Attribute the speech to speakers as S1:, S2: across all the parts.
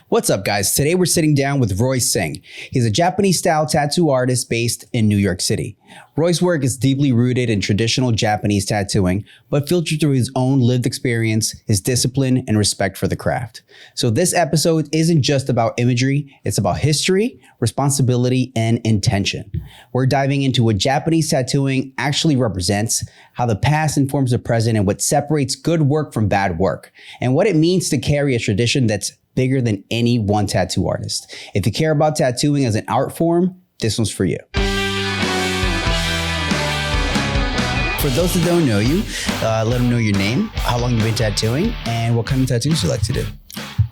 S1: What's up, guys? Today we're sitting down with Roy Singh. He's a Japanese-style tattoo artist based in New York City. Roy's work is deeply rooted in traditional Japanese tattooing, but filtered through his own lived experience, his discipline, and respect for the craft. So this episode isn't just about imagery, it's about history, responsibility, and intention. We're diving into what Japanese tattooing actually represents, how the past informs the present, and what separates good work from bad work, and what it means to carry a tradition that's bigger than any one tattoo artist. If you care about tattooing as an art form, this one's for you. For those that don't know you, let them know your name, how long you've been tattooing, and what kind of tattoos you like to do.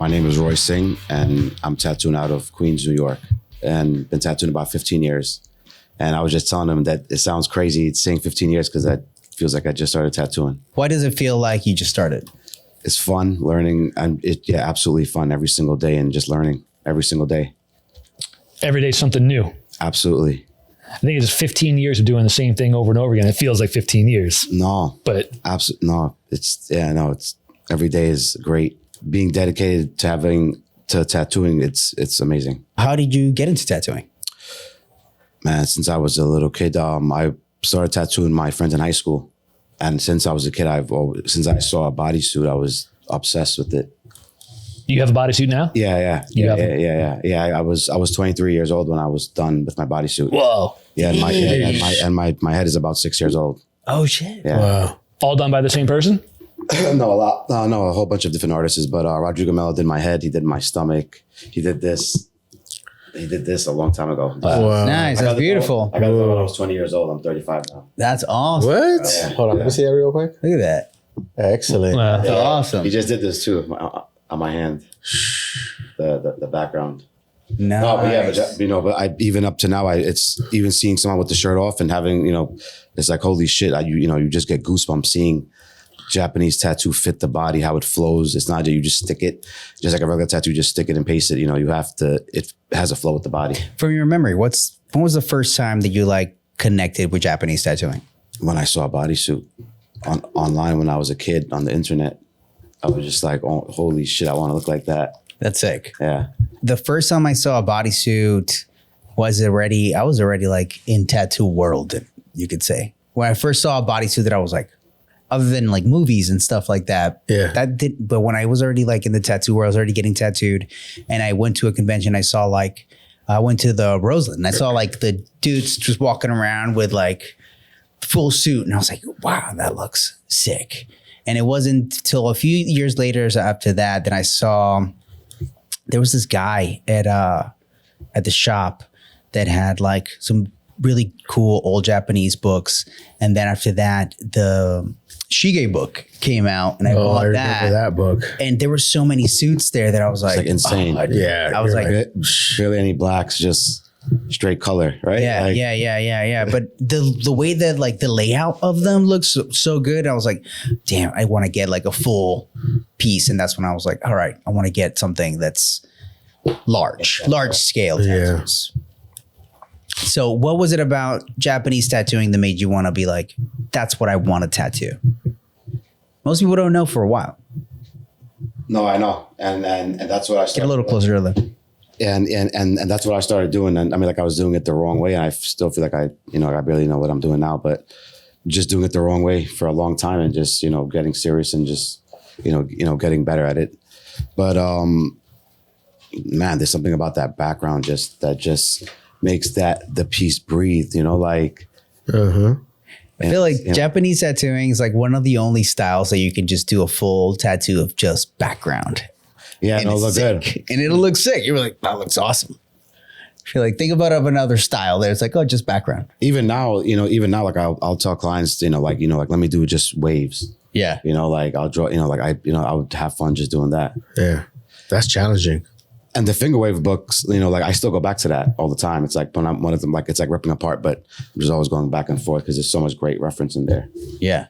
S2: My name is Roy Singh, and I'm tattooing out of Queens, New York, and been tattooing about 15 years. And I was just telling them that it sounds crazy saying 15 years because that feels like I just started tattooing.
S1: Why does it feel like you just started?
S2: It's fun learning, and absolutely fun every single day, and just learning every single day.
S3: Every day something new.
S2: Absolutely.
S3: I think it's 15 years of doing the same thing over and over again. It feels like 15 years.
S2: No,
S3: but
S2: absolutely no. It's every day is great. Being dedicated to tattooing, it's amazing.
S1: How did you get into tattooing?
S2: Man, since I was a little kid, I started tattooing my friends in high school. And since I was a kid, since I saw a bodysuit, I was obsessed with it.
S3: You have a bodysuit now?
S2: Yeah. I was 23 years old when I was done with my bodysuit.
S3: Whoa.
S2: Yeah, and my head is about 6 years old.
S1: Oh shit!
S2: Yeah.
S3: Wow. All done by the same person?
S2: No, a whole bunch of different artists. But Rodrigo Mello did my head. He did my stomach. He did this. He did this a long time ago.
S1: Wow. Nice. That's beautiful.
S2: I got it when I was 20 years old. I'm 35 now.
S1: That's awesome.
S4: What? Hold on, let me see that real quick.
S1: Look at that.
S4: Excellent.
S3: Wow.
S1: That's awesome.
S2: He just did this too on my hand. The background.
S1: Nice.
S2: No, but even up to now, it's even seeing someone with the shirt off and having, it's like, holy shit. You just get goosebumps seeing Japanese tattoo fit the body, how it flows. It's not that you just stick it, just like a regular tattoo, just stick it and paste it. You have to, it has a flow with the body.
S1: From your memory, when was the first time that you connected with Japanese tattooing?
S2: When I saw a bodysuit online when I was a kid on the internet, I was just like, oh, holy shit, I want to look like that.
S1: That's sick.
S2: Yeah.
S1: The first time I saw a bodysuit I was already in tattoo world, you could say. When I first saw a bodysuit that I was like, other than movies and stuff like that.
S4: Yeah.
S1: But when I was already in the tattoo world, I was already getting tattooed, and I went to a convention, I saw I went to the Roseland, and I saw the dudes just walking around with full suit, and I was like, wow, that looks sick. And it wasn't till a few years later after that I saw there was this guy at the shop that had some really cool old Japanese books. And then after that, the Shige book came out, and I bought
S4: that book.
S1: And there were so many suits there that I was like,
S2: insane.
S4: Yeah.
S1: I was like,
S2: barely any blacks, just straight color, right?
S1: Yeah. But the way that the layout of them looks so good, I was like, damn, I want to get a full piece. And that's when I was like, all right, I want to get something that's large scale tattoos. Yeah. So what was it about Japanese tattooing that made you want to be like, that's what I want to tattoo? Most people don't know for a while.
S2: No, I know. And that's what I started.
S1: Get a little closer to them.
S2: And that's what I started doing. And I was doing it the wrong way. And I still feel like I barely know what I'm doing now, but just doing it the wrong way for a long time, and just, getting serious and just, getting better at it. But, man, there's something about that background that just makes the piece breathe, I
S1: feel like Japanese tattooing is one of the only styles that you can just do a full tattoo of just background.
S2: Yeah,
S1: and it'll look good. And it'll look sick. You're like, that looks awesome. I feel think about another style there. It's just background.
S2: Even now, I'll tell clients, let me do just waves.
S1: Yeah.
S2: I'll draw, I would have fun just doing that.
S4: Yeah. That's challenging.
S2: And the finger wave books, I still go back to that all the time. It's when I'm one of them, it's ripping apart, but I'm just always going back and forth because there's so much great reference in there.
S1: Yeah.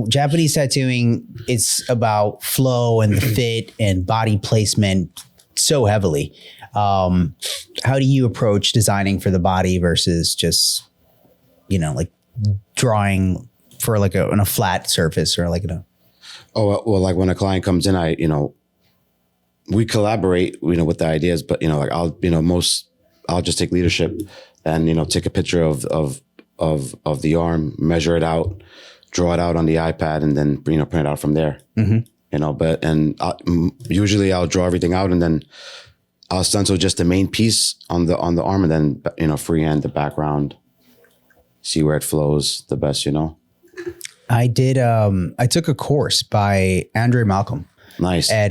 S1: Japanese tattooing, it's about flow and the fit and body placement so heavily. How do you approach designing for the body versus just, drawing for on a flat surface or
S2: Oh, well, when a client comes in, we collaborate, with the ideas, but like I'll just take leadership and take a picture of the arm, measure it out, draw it out on the iPad, and then print it out from there. Usually I'll draw everything out, and then I'll stencil just the main piece on the arm, and then freehand the background, see where it flows the best.
S1: I did. I took a course by Andre Malcolm.
S2: Nice.
S1: At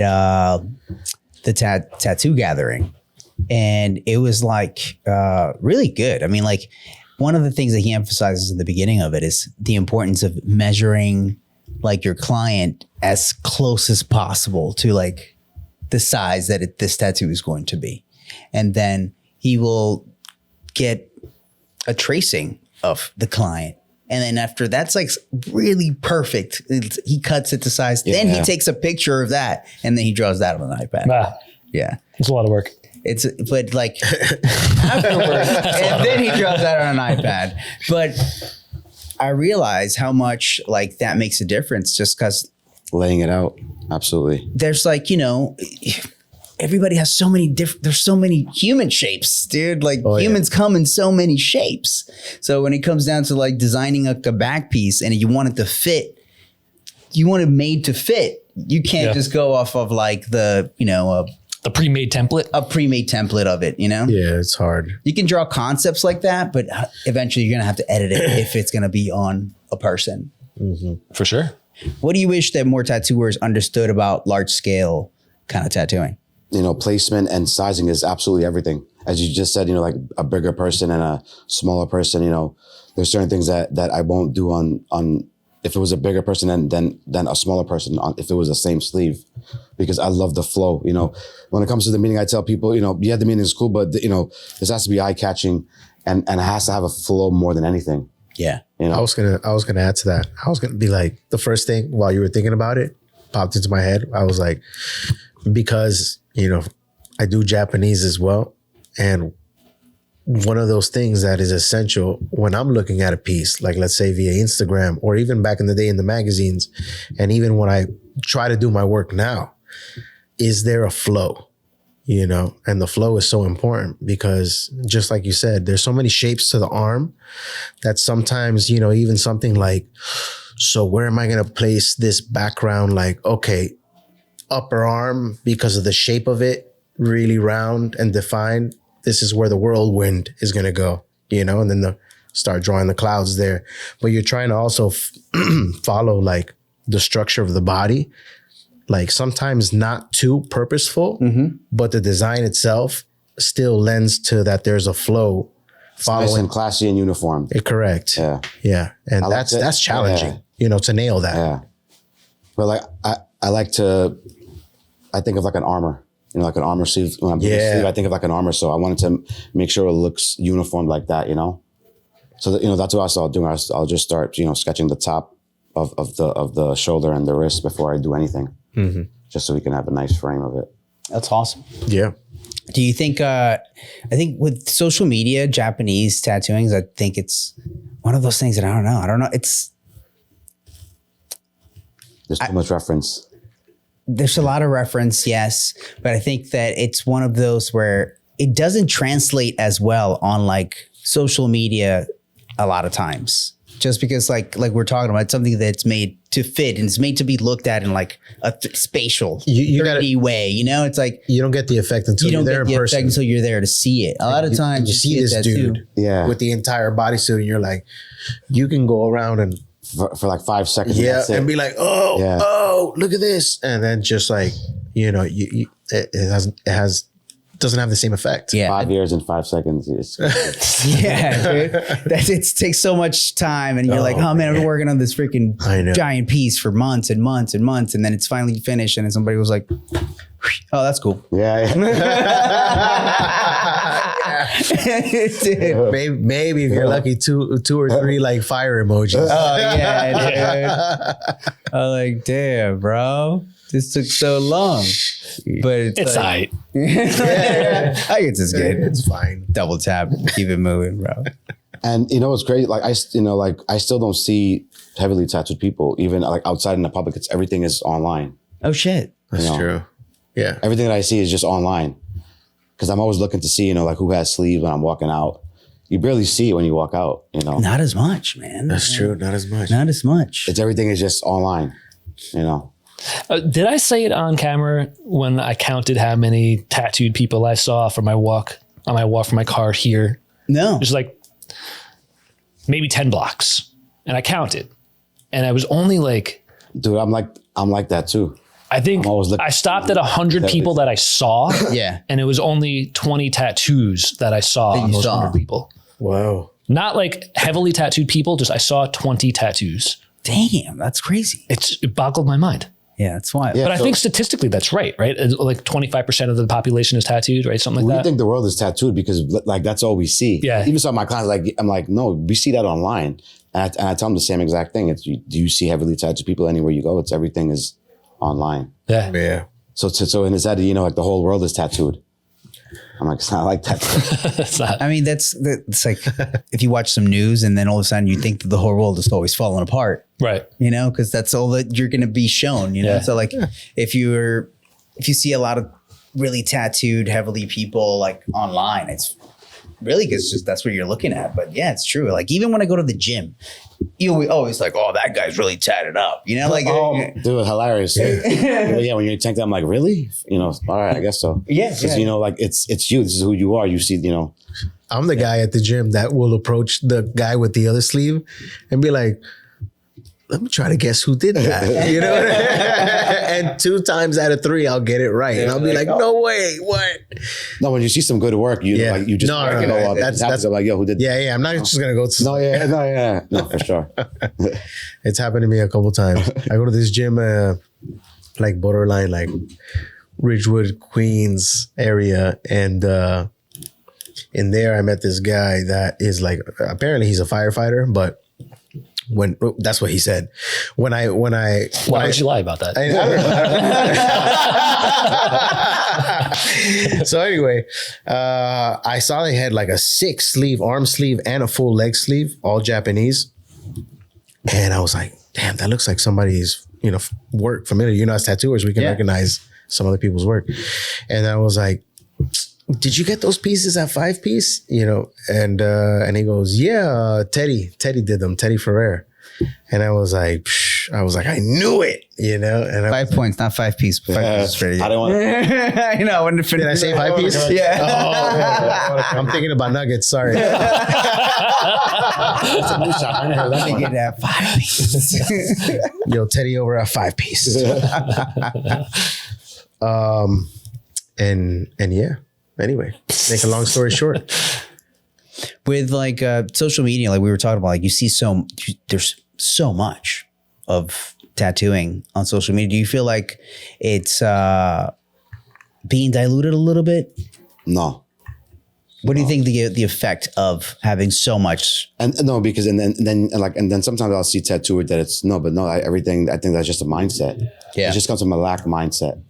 S1: the tattoo gathering, and it was like really good. I mean, like one of the things that he emphasizes in the beginning of it is the importance of measuring like your client as close as possible to like the size that this tattoo is going to be. And then he will get a tracing of the client. And then after that's like really perfect, he cuts it to size. Yeah. Then he takes a picture of that, and then he draws that on an iPad. Yeah.
S3: It's a lot of work.
S1: But like afterwards, and then he draws that on an iPad. But I realize how much like that makes a difference just because
S2: laying it out. Absolutely.
S1: There's like, everybody has so many there's so many human shapes, dude. Like humans come in so many shapes. So when it comes down to like designing a back piece and you want it to fit, you want it made to fit. You can't just go off of like the
S3: pre-made template.
S1: A pre-made template of it,
S4: Yeah, it's hard.
S1: You can draw concepts like that, but eventually you're going to have to edit it if it's going to be on a person.
S3: Mm-hmm. For sure.
S1: What do you wish that more tattooers understood about large scale kind of tattooing?
S2: Placement and sizing is absolutely everything. As you just said, like a bigger person and a smaller person, there's certain things that I won't do on if it was a bigger person than a smaller person if it was the same sleeve, because I love the flow. When it comes to the meaning, I tell people, the meaning is cool, but this has to be eye catching and it has to have a flow more than anything.
S1: Yeah.
S4: I was gonna add to that. I was gonna be like, the first thing while you were thinking about it popped into my head. I was like, because I do Japanese as well, and one of those things that is essential when I'm looking at a piece, like let's say via Instagram or even back in the day in the magazines, and even when I try to do my work now, is there a flow? And the flow is so important because just like you said, there's so many shapes to the arm that sometimes, even something like, so where am I going to place this background? Like, okay, upper arm, because of the shape of it, really round and defined. This is where the whirlwind is going to go, and then start drawing the clouds there. But you're trying to also follow like the structure of the body. Like sometimes not too purposeful, but the design itself still lends to that there's a flow.
S2: Nice and classy and uniform.
S4: Correct.
S2: Yeah.
S4: Yeah. And that's challenging, to nail that.
S2: Yeah. But like I think of like an armor, like an armor sleeve. When I'm doing a sleeve, I think of like an armor. So I wanted to make sure it looks uniform like that, So that, that's what I'll do. I'll just start, sketching the top of the shoulder and the wrist before I do anything. Just so we can have a nice frame of it.
S1: That's awesome.
S4: Yeah.
S1: Do you think, I think with social media, Japanese tattooings, I think it's one of those things that I don't know.
S2: There's too much reference.
S1: There's a lot of reference, yes. But I think that it's one of those where it doesn't translate as well on like social media a lot of times. Just because like we're talking about, it's something that's made to fit and it's made to be looked at in like a spatial 3D way, It's like
S4: you don't get the effect until you're there in person.
S1: Until you're there to see it. A lot of times
S4: you see this dude with the entire bodysuit and you're like, you can go around and
S2: for like 5 seconds.
S4: And be like, oh, look at this. And then just like, it doesn't have the same effect.
S1: Yeah.
S2: 5 years and 5 seconds.
S1: Yeah, dude. It takes so much time. And you're like, oh man, I've been working on this freaking giant piece for months and months and months. And then it's finally finished. And then somebody was like, oh, that's cool.
S2: Yeah.
S4: Maybe if you're lucky, two or three like fire emojis.
S1: Oh yeah, dude. I'm like, damn, bro. This took so long. But it's
S3: like,
S1: I guess it's good.
S4: It's fine.
S1: Double tap, keep it moving, bro.
S2: And it's great. Like I still don't see heavily tattooed people, even like outside in the public. Everything is online.
S1: Oh shit.
S4: That's true. Yeah.
S2: Everything that I see is just online. Because I'm always looking to see, like who has sleeves when I'm walking out. You barely see it when you walk out,
S1: Not as much, man.
S4: That's true. Not as much.
S1: Not as much.
S2: Everything is just online,
S3: Did I say it on camera when I counted how many tattooed people I saw from my walk from my car here?
S1: No.
S3: It was like maybe 10 blocks, and I counted, and I was only like,
S2: Dude, I'm like that too.
S3: I think
S2: I'm always looking-
S3: I stopped at 100 people that I saw.
S1: Yeah.
S3: And it was only 20 tattoos that I saw
S1: That
S3: on
S1: you
S3: those
S1: saw.
S3: 100 people.
S4: Wow.
S3: Not like heavily tattooed people, just I saw 20 tattoos.
S1: Damn, that's crazy.
S3: It boggled my mind.
S1: Yeah, that's wild.
S2: Yeah.
S3: But I
S2: So-
S3: think statistically that's right? It's like 25% of the population is tattooed, right? Something like
S2: We
S3: that.
S2: think the world is tattooed because like that's all we see.
S3: Yeah.
S2: Even some of my clients, I'm like, no, we see that online. And I tell them the same exact thing. Do you see heavily tattooed people anywhere you go? Everything is online.
S3: Yeah.
S4: Yeah.
S2: So in his head, like the whole world is tattooed. I'm like, it's not like that.
S3: It's not.
S1: I mean, it's like if you watch some news and then all of a sudden you think that the whole world is always falling apart,
S3: Right.
S1: because that's all that you're going to be shown,
S3: Yeah.
S1: So like if you see a lot of really tattooed heavily people like online, it's really because just that's what you're looking at. But yeah, it's true. Like even when I go to the gym, we always like, oh, that guy's really tatted up, like
S2: Dude, hilarious. Yeah, when you're tanked, I'm like, really? All right, I guess so.
S1: Yeah,
S2: Because,
S1: yeah.
S2: like it's you. This is who you are. You see,
S4: I'm the guy at the gym that will approach the guy with the other sleeve and be like, let me try to guess who did that. And 2 times out of 3, I'll get it right. And I'll be like, no way, what?
S2: no, when you see some good work, you just
S4: No,
S2: that's I'm like, yo, who did that?
S4: Yeah, I'm not just going to go to.
S2: No, for sure.
S4: It's happened to me a couple times. I go to this gym, like borderline, like Ridgewood, Queens area. And in there, I met this guy that is like, apparently he's a firefighter, but that's what he said.
S3: Why would you lie about that?
S4: I don't know. So anyway, I saw they had like a 6 sleeve, arm sleeve, and a full leg sleeve, all Japanese. And I was like, damn, that looks like somebody's, work familiar. As tattooers, we can recognize some other people's work. And I was like, did you get those pieces at 5 piece? And he goes, yeah, Teddy did them, Teddy Ferrer. And I was like, I knew it, And
S1: 5 points, not 5 piece. 5 piece is pretty.
S2: I don't want to.
S1: I know. I wouldn't fit.
S4: Did I say 5 piece?
S1: Yeah.
S4: Oh, I'm thinking about nuggets. Sorry.
S2: It's a new shot. I never heard that
S1: I
S2: one.
S1: get that 5 piece.
S4: Yo, Teddy over at 5 piece. And yeah. Anyway, make a long story short.
S1: With like social media, like we were talking about, like you see there's so much of tattooing on social media. Do you feel like it's being diluted a little bit?
S2: No.
S1: What do you think the effect of having so much?
S2: And no, because and then sometimes I'll see tattooed that it's everything. I think that's just a mindset.
S1: Yeah.
S2: It just comes from a lack mindset.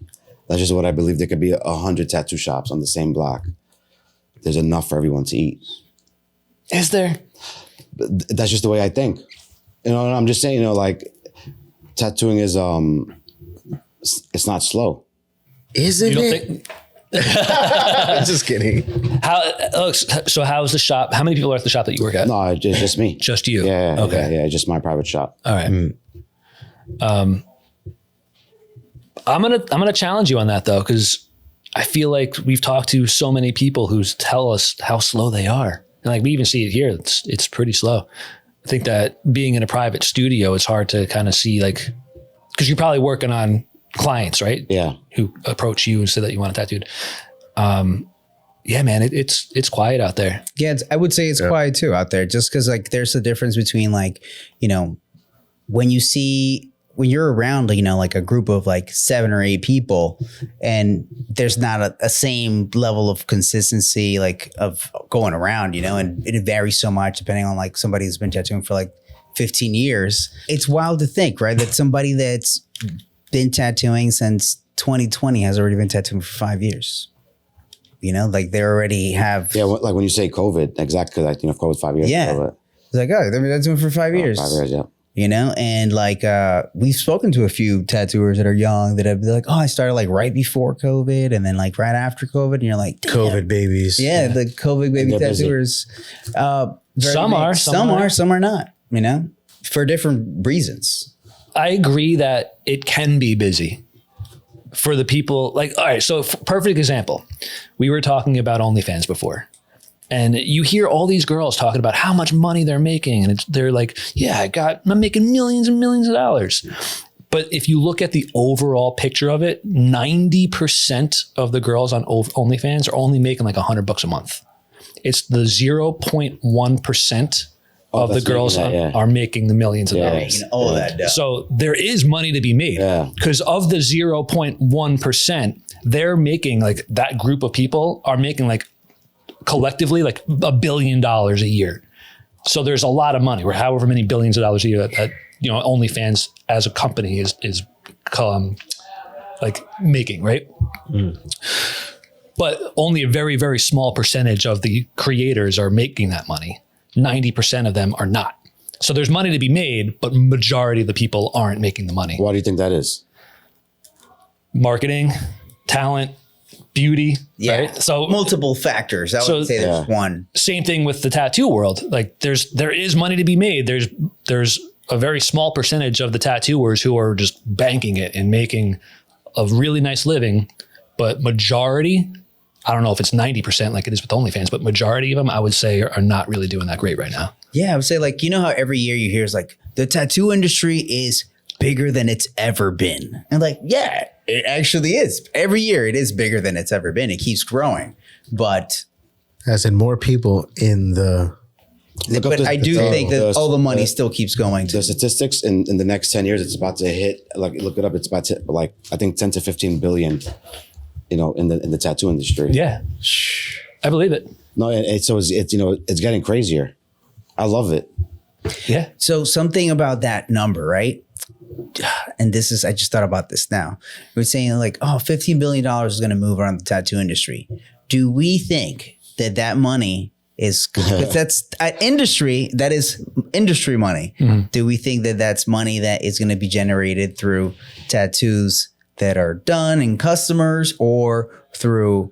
S2: That's just what I believe. There could be 100 tattoo shops on the same block. There's enough for everyone to eat.
S3: Is there?
S2: That's just the way I think. And I'm just saying, like tattooing is it's not slow.
S4: Isn't
S3: You don't
S4: it?
S3: think?
S4: Just kidding.
S3: So how's the shop? How many people are at the shop that you work at?
S2: No, it's just me.
S3: Just you?
S2: Yeah.
S3: Okay.
S2: Yeah, just my private shop.
S3: All right. I'm gonna challenge you on that though, because I feel like we've talked to so many people who tell us how slow they are, and like we even see it here. It's pretty slow. I think that being in a private studio, it's hard to kind of see, like, because you're probably working on clients, right?
S2: Yeah.
S3: Who approach you and say that you want a tattooed. Yeah, man, it's quiet out there.
S1: Yeah, I would say it's quiet too out there, just because like there's a difference between like, when you're around, like a group of like 7 or 8 people and there's not a same level of consistency, like of going around, and it varies so much depending on like somebody who's been tattooing for like 15 years. It's wild to think, right? That somebody that's been tattooing since 2020 has already been tattooing for 5 years. Like they already have.
S2: Yeah, like when you say COVID, exactly, because COVID's 5 years
S1: Yeah.
S2: ago.
S1: It's like, oh, they've been tattooing for 5 years.
S2: 5 years, yeah.
S1: you know? And like, we've spoken to a few tattooers that are young that have been like, oh, I started like right before COVID and then like right after COVID. And you're like, damn.
S4: COVID babies.
S1: Yeah, the COVID baby tattooers.
S3: Some are,
S1: some are not, you know, for different reasons.
S3: I agree that it can be busy for the people. Like, all right, so perfect example. We were talking about OnlyFans before. And you hear all these girls talking about how much money they're making. And they're like, yeah, I'm making millions and millions of dollars. But if you look at the overall picture of it, 90% of the girls on OnlyFans are only making like $100 a month. It's the 0.1% of the girls are making the millions of dollars.
S1: All that dough.
S3: So there is money to be made because of the 0.1%, they're making like that group of people are making like collectively like $1 billion a year. So there's a lot of money, or however many billions of dollars a year that you know, OnlyFans as a company is like making, right? But only a very, very small percentage of the creators are making that money. 90% of them are not. So there's money to be made, but majority of the people aren't making the money.
S2: Why do you think that is?
S3: Marketing, talent, beauty.
S1: Yeah.
S3: Right? So
S1: multiple factors. I would say there's one.
S3: Same thing with the tattoo world. Like there is money to be made. There's a very small percentage of the tattooers who are just banking it and making a really nice living, but majority, I don't know if it's 90% like it is with OnlyFans, but majority of them I would say are not really doing that great right now. Yeah,
S1: I would say like, you know how every year you hear is like the tattoo industry is bigger than it's ever been. And like, yeah, it actually is. Every year it is bigger than it's ever been. It keeps growing, but
S4: as in more people in the.
S1: But I do think that all the money still keeps going.
S2: The statistics in the next 10 years, it's about to hit, like look it up, it's about to like, I think 10 to 15 billion, you know, in the tattoo industry.
S3: Yeah, I believe it.
S2: No, it's you know, it's getting crazier. I love it.
S3: Yeah.
S1: So something about that number, right? And this is, I just thought about this now. We're saying like, oh, $15 billion is going to move around the tattoo industry. Do we think that money is, that's industry, that is industry money. Mm-hmm. Do we think that that's money that is going to be generated through tattoos that are done in customers or through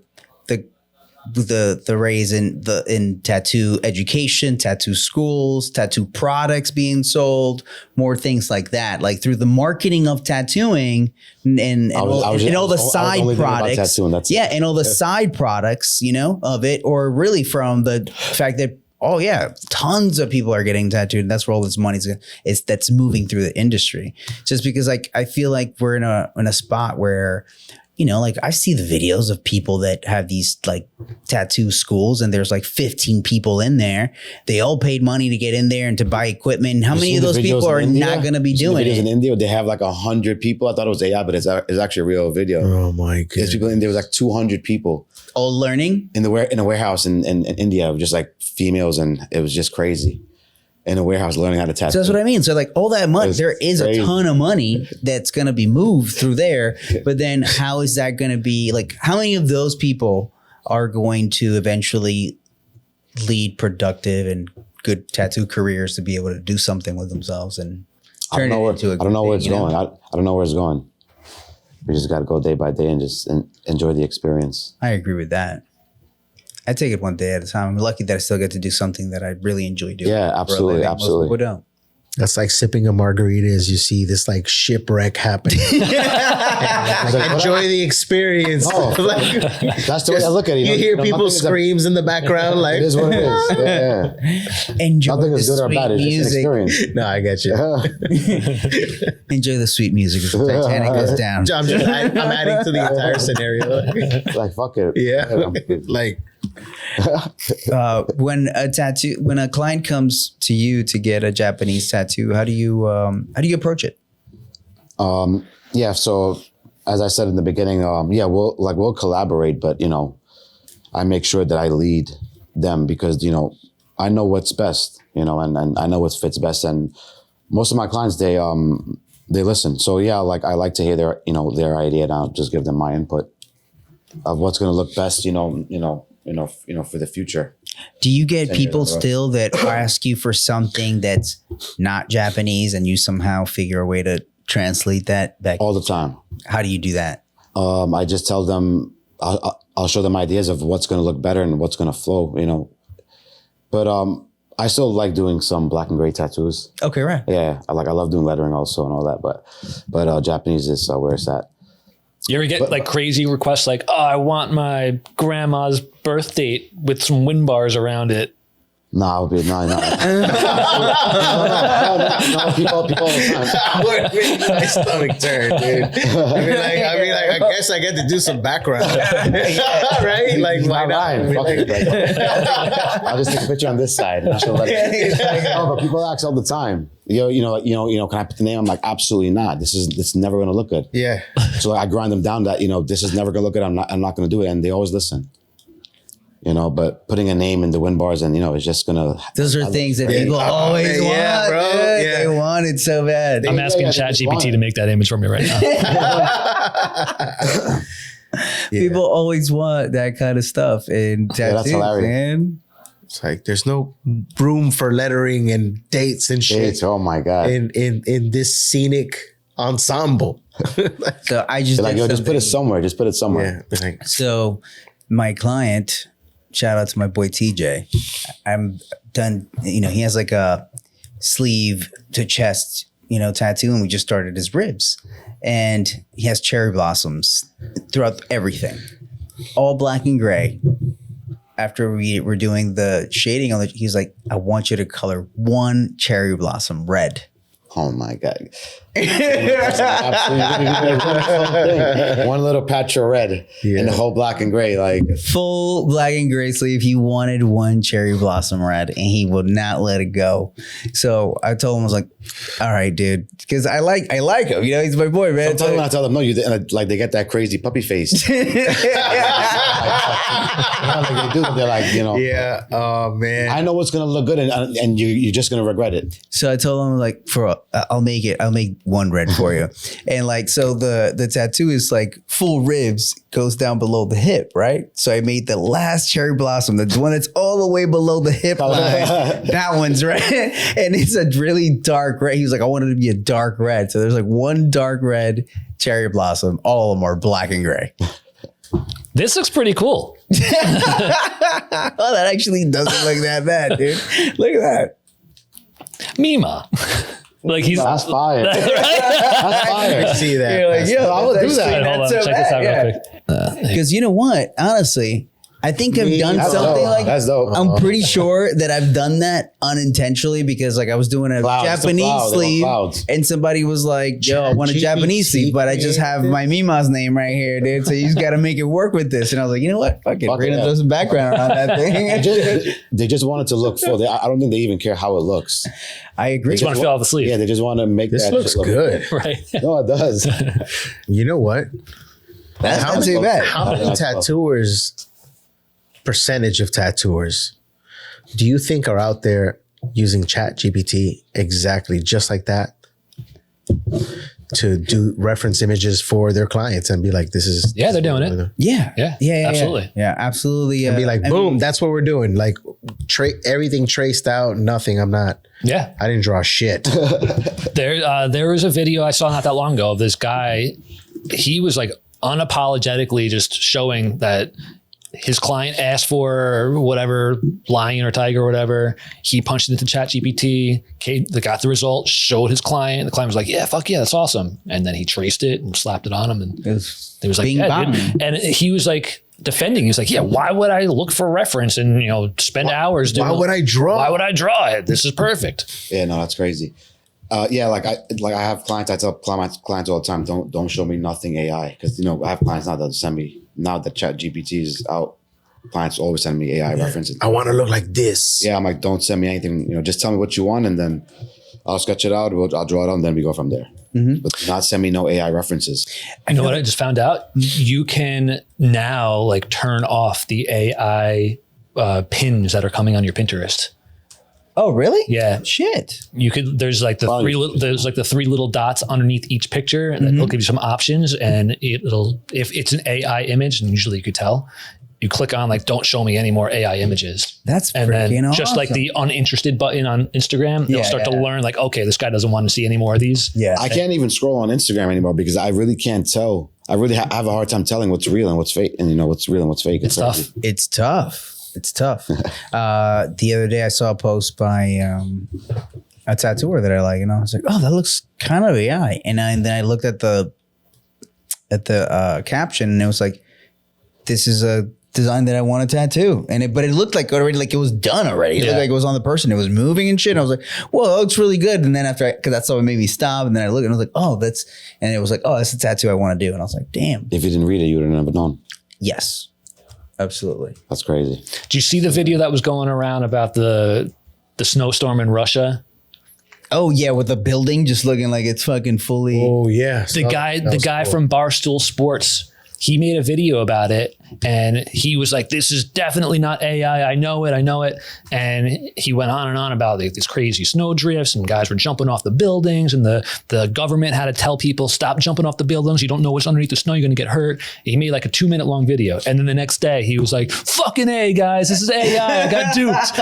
S1: the raise in tattoo education, tattoo schools, tattoo products being sold, more things like that, like through the marketing of tattooing and all the side products. And all the side products, you know, of it, or really from the fact that, oh yeah, tons of people are getting tattooed. That's where all this money is that's moving through the industry. Just because like, I feel like we're in a spot where, you know, like I see the videos of people that have these like tattoo schools and there's like 15 people in there. They all paid money to get in there and to buy equipment. How many of those people are not going to be doing it?
S2: In India, they have like 100 people. I thought it was AI, but it's actually a real video.
S4: Oh my God.
S2: There's people in there was like 200 people.
S1: All learning?
S2: In a warehouse in India, just like females, and it was just crazy. In a warehouse learning how to tattoo.
S1: So that's what I mean. So like all that money, there is crazy. A ton of money that's going to be moved through there. But then how is that going to be like, how many of those people are going to eventually lead productive and good tattoo careers to be able to do something with themselves and turn it into a good thing?
S2: I don't know where it's going. I don't know where it's going. We just got to go day by day and just enjoy the experience.
S1: I agree with that. I take it one day at a time. I'm lucky that I still get to do something that I really enjoy doing.
S2: Yeah, absolutely. Absolutely.
S1: Most people don't.
S4: That's like sipping a margarita as you see this like shipwreck happening. Enjoy the experience.
S2: Oh, that's the way I look at it.
S4: You hear people's screams in the background. Like,
S2: it is what it is. Yeah.
S1: Enjoy
S2: nothing
S1: the
S2: is good or bad. It's just an experience.
S4: No, I get you.
S1: Enjoy the sweet music as the Titanic goes down.
S4: I'm adding to the entire scenario.
S2: Like, fuck it.
S4: Yeah. Like,
S1: when a client comes to you to get a Japanese tattoo, how do you approach it?
S2: Yeah. So as I said in the beginning, we'll collaborate, but you know, I make sure that I lead them because, you know, I know what's best, you know, and I know what fits best. And most of my clients, they listen. So yeah, like I like to hear their idea and I'll just give them my input of what's going to look best, you know, for the future.
S1: Do you get
S2: 10 years
S1: people
S2: down the road.
S1: still that ask you for something that's not Japanese and you somehow figure a way to translate that back?
S2: All the time.
S1: How do you do that?
S2: I just tell them, I'll show them ideas of what's going to look better and what's going to flow, But I still like doing some black and gray tattoos.
S1: Okay, right.
S2: Yeah, I love doing lettering also and all that. But Japanese is where it's at.
S3: You ever get like crazy requests like, oh, I want my grandma's birth date with some wind bars around it?
S2: No, I would be no. No, people all the time.
S4: What made my stomach turn, dude? I guess I get to do some background, right? Like, why not?
S2: Fuck it. I'll just take a picture on this side. And she'll let no, but people ask all the time. Can I put the name? I'm like, absolutely not. This is never going to look good.
S4: Yeah.
S2: So I grind them down that this is never going to look good. I'm not going to do it, and they always listen. But putting a name in the wind bars and, it's just going to...
S1: Those are things that people always want.
S4: Yeah, bro.
S1: Dude.
S4: Yeah.
S1: They want it so bad.
S3: I'm asking ChatGPT to make that image for me right now.
S1: People always want that kind of stuff. And
S2: that's hilarious.
S1: Man.
S4: It's like there's no room for lettering and dates and shit
S2: Oh my God.
S4: in this scenic ensemble.
S1: So I just
S2: Like,
S1: did
S2: just put it
S1: something.
S2: somewhere. Just put it somewhere.
S4: Yeah. Like,
S1: So my client, shout out to my boy TJ. I'm done. He has like a sleeve to chest, tattoo, and we just started his ribs. And he has cherry blossoms throughout everything, all black and gray. After we were doing the shading on it, he's like, I want you to color one cherry blossom red.
S2: Oh my God. One little patch of red and the whole black and gray. Like
S1: Full black and gray sleeve. He wanted one cherry blossom red and he would not let it go. So I told him, I was like, all right, dude. Because I like him. He's my boy, man.
S2: sometimes when I tell them no, like they get that crazy puppy face. Like they do. They're like,
S4: yeah. Oh man.
S2: I know what's gonna look good and you're just gonna regret it.
S1: So I told him, like, I'll make one red for you. And like, so the tattoo is like full ribs, goes down below the hip, right? So I made the last cherry blossom, the one that's all the way below the hip line. That one's red. And it's a really dark red. He was like, I wanted it to be a dark red. So there's like one dark red cherry blossom. All of them are black and gray.
S3: This looks pretty cool.
S1: Oh, that actually doesn't look that bad, dude. Look at that.
S3: Mima. Like he's
S2: That's fire. That's
S4: I
S2: fire.
S4: see that.
S1: You're like, yo,
S2: I would do
S1: that's
S2: that.
S1: actually
S3: Hold
S1: not
S3: on,
S1: so
S3: check this out
S1: bad.
S3: real quick.
S1: Because you know what? Honestly, I think I've done
S2: That's
S1: something
S2: dope.
S1: like
S2: That's dope.
S1: I'm pretty sure that I've done that unintentionally because like I was doing a
S2: Clouds, it's a
S1: Japanese
S2: cloud, they want
S1: sleeve
S2: clouds.
S1: and somebody was like, yo, I want a Japanese sleeve, but I just have my Mima's name right here, dude. So you just got to make it work with this. And I was like, you know what? Fuck it.
S2: Fuck
S1: We're
S2: it,
S1: going to
S2: yeah.
S1: throw some background on that thing.
S2: They just want it to look full. I don't think they even care how it looks.
S1: I agree.
S3: just want to fill out the sleeve.
S2: Yeah, they just want to make
S4: This
S2: that
S4: looks
S2: shit look
S4: good.
S3: Right.
S2: No, it does.
S4: You know what?
S1: That's
S4: How
S1: not
S4: many-
S1: too bad.
S4: How many
S2: That's
S4: tattooers, percentage of tattooers, do you think are out there using ChatGPT exactly just like that to do reference images for their clients and be like, this is...
S3: Yeah, they're doing it.
S1: Yeah.
S3: Yeah, absolutely.
S1: Yeah, absolutely.
S4: And be like,
S1: I
S4: boom,
S1: mean,
S4: that's what we're doing. Like everything traced out, nothing.
S3: Yeah.
S4: I didn't draw shit.
S3: There was a video I saw not that long ago of this guy. He was like unapologetically just showing that his client asked for whatever, lion or tiger or whatever. He punched it into ChatGPT, got the result, showed his client. The client was like, yeah, fuck yeah, that's awesome. And then he traced it and slapped it on him. And
S1: it was
S3: it was like,
S1: bing
S3: yeah,
S1: bong.
S3: dude. And he was like defending. He was like, yeah, why would I look for reference and, spend hours doing
S4: Why would I draw?
S3: Why would I draw it? This is perfect.
S2: Yeah, no, that's crazy. Yeah, like I have clients. I tell clients all the time, don't show me nothing AI, because I have clients now that send me, now that ChatGPT is out, clients always send me AI references.
S4: I want to look like this.
S2: Yeah, I'm like, don't send me anything. Just tell me what you want, and then I'll sketch it out. I'll draw it out, and then we go from there. But do not send me no AI references.
S3: You know what I just found out? You can now like turn off the AI pins that are coming on your Pinterest.
S1: Oh, really?
S3: Yeah.
S1: Shit.
S3: You could. There's like the three little dots underneath each picture that will give you some options, and it'll, if it's an AI image, and usually you could tell, you click on like, don't show me any more AI images.
S1: That's
S3: and then
S1: freaking
S3: just like
S1: awesome.
S3: the uninterested button on Instagram, they'll start to learn like, okay, this guy doesn't want to see any more of these.
S1: Yeah.
S2: I can't even scroll on Instagram anymore because I really can't tell. I really have a hard time telling what's real and what's fake, and what's real and what's fake.
S3: It's tough.
S1: It's tough. It's tough. The other day I saw a post by a tattooer that I like, and I was like, oh, that looks kind of AI. And then I looked at the caption, and it was like, this is a design that I want to tattoo. But it looked like already like it was done already. It looked like it was on the person. It was moving and shit. And I was like, whoa, that looks really good. And then because that's what made me stop. And then I looked and I was like, oh, and it was like, oh, that's a tattoo I want to do. And I was like, damn.
S2: If you didn't read it, you would have never known.
S1: Yes, absolutely.
S2: That's crazy.
S3: Do you see the video that was going around about the snowstorm in Russia?
S1: Oh yeah, with the building just looking like it's fucking fully.
S4: Oh yeah.
S3: The guy from Barstool Sports, he made a video about it, and he was like, this is definitely not AI. I know it. And he went on and on about like, these crazy snow drifts, and guys were jumping off the buildings, and the government had to tell people, stop jumping off the buildings. You don't know what's underneath the snow. You're going to get hurt. He made like a 2-minute long video. And then the next day he was like, fucking A, guys, this is AI. I got duped.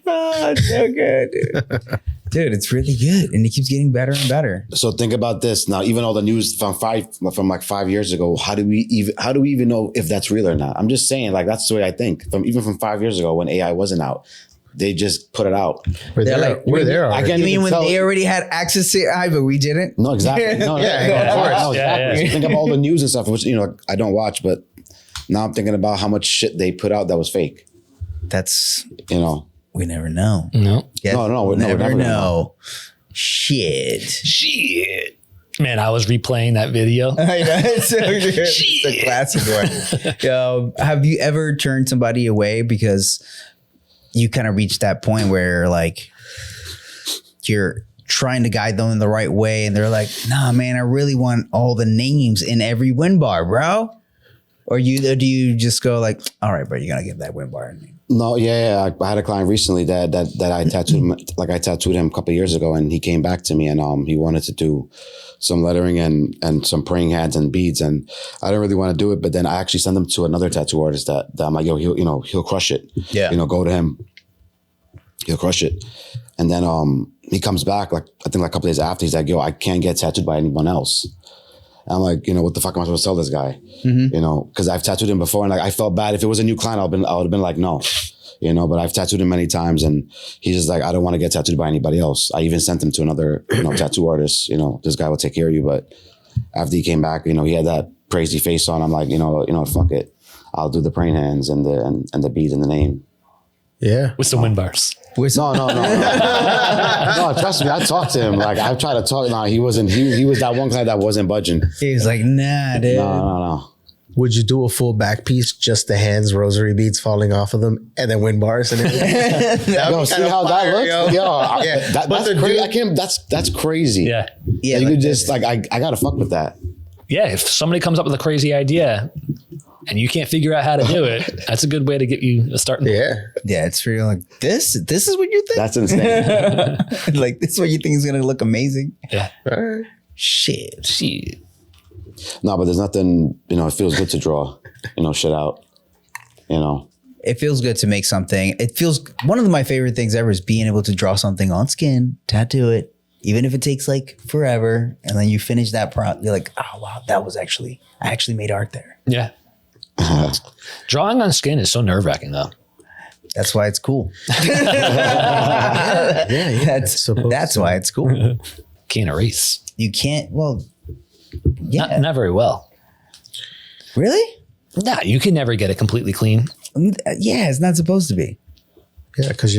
S1: Oh, it's so good, dude. Dude, it's really good, and it keeps getting better and better.
S2: So think about this now. Even all the news from like 5 years ago, how do we even know if that's real or not? I'm just saying, like, that's the way I think. From 5 years ago when AI wasn't out, they just put it out.
S4: We're
S1: They're
S4: there.
S1: like,
S4: We're there.
S2: I
S4: already.
S2: can't
S1: You mean
S2: even
S1: when
S2: tell.
S1: they already had access to AI, but we didn't?
S2: No, exactly. No,
S1: Yeah,
S2: of course. No,
S3: Yeah,
S2: exactly.
S3: yeah.
S2: So think of all the news and stuff, which I don't watch, but now I'm thinking about how much shit they put out that was fake.
S1: That's
S2: We
S1: we never know.
S3: No.
S1: Yeah,
S2: No, we're
S1: never
S2: never gonna
S1: know. Shit.
S3: Shit. Man, I was replaying that video.
S1: I know, it's so good. It's a classic one. Have you ever turned somebody away because you kind of reached that point where like you're trying to guide them in the right way, and they're like, nah, man, I really want all the names in every win bar, bro? Or do you just go like, all right, bro, you're gonna give that win bar a name?
S2: No, yeah. I had a client recently that I tattooed him, like I tattooed him a couple of years ago, and he came back to me and he wanted to do some lettering and some praying hands and beads, and I didn't really want to do it, but then I actually sent him to another tattoo artist that I'm like, yo, he'll crush it.
S1: Yeah.
S2: Go to him. He'll crush it. And then he comes back like I think like a couple of days after, he's like, yo, I can't get tattooed by anyone else. And I'm like, what the fuck am I supposed to tell this guy? Because I've tattooed him before, and like I felt bad. If it was a new client, I would have been like, no, but I've tattooed him many times, and he's just like, I don't want to get tattooed by anybody else. I even sent him to another, tattoo artist. This guy will take care of you. But after he came back, he had that crazy face on. I'm like, fuck it, I'll do the praying hands and the bead and the name.
S4: Yeah.
S3: With some win bars.
S2: No. No, trust me. I talked to him. Like I tried to talk. No, he wasn't. He was that one client that wasn't budging.
S1: He was like, nah, dude.
S2: No.
S4: Would you do a full back piece, just the hands, rosary beads falling off of them, and then win bars? And everything?
S2: Yo, see how that looks?
S4: Yeah.
S2: That's crazy. That's crazy.
S3: Yeah.
S1: Yeah,
S2: You
S1: like
S2: could just like I gotta fuck with that.
S3: Yeah. If somebody comes up with a crazy idea and you can't figure out how to do it, that's a good way to get you a starting point.
S4: Yeah.
S1: it's for you like this is what you think?
S2: That's insane.
S1: Like this is what you think is gonna look amazing?
S3: Yeah.
S4: Right.
S1: Shit.
S2: No, but there's nothing. It feels good to draw. Shit out.
S1: It feels good to make something. It feels one of my favorite things ever is being able to draw something on skin, tattoo it, even if it takes like forever, and then you finish that prompt. You're like, oh wow, I actually made art there.
S3: Yeah. Drawing on skin is so nerve-wracking though.
S1: That's why it's cool.
S4: Yeah.
S1: That's why it's cool.
S3: Can't erase.
S1: You can't. Well, yeah.
S3: Not very well.
S1: Really?
S3: Nah, you can never get it completely clean.
S1: Yeah, it's not supposed to be.
S4: Yeah, because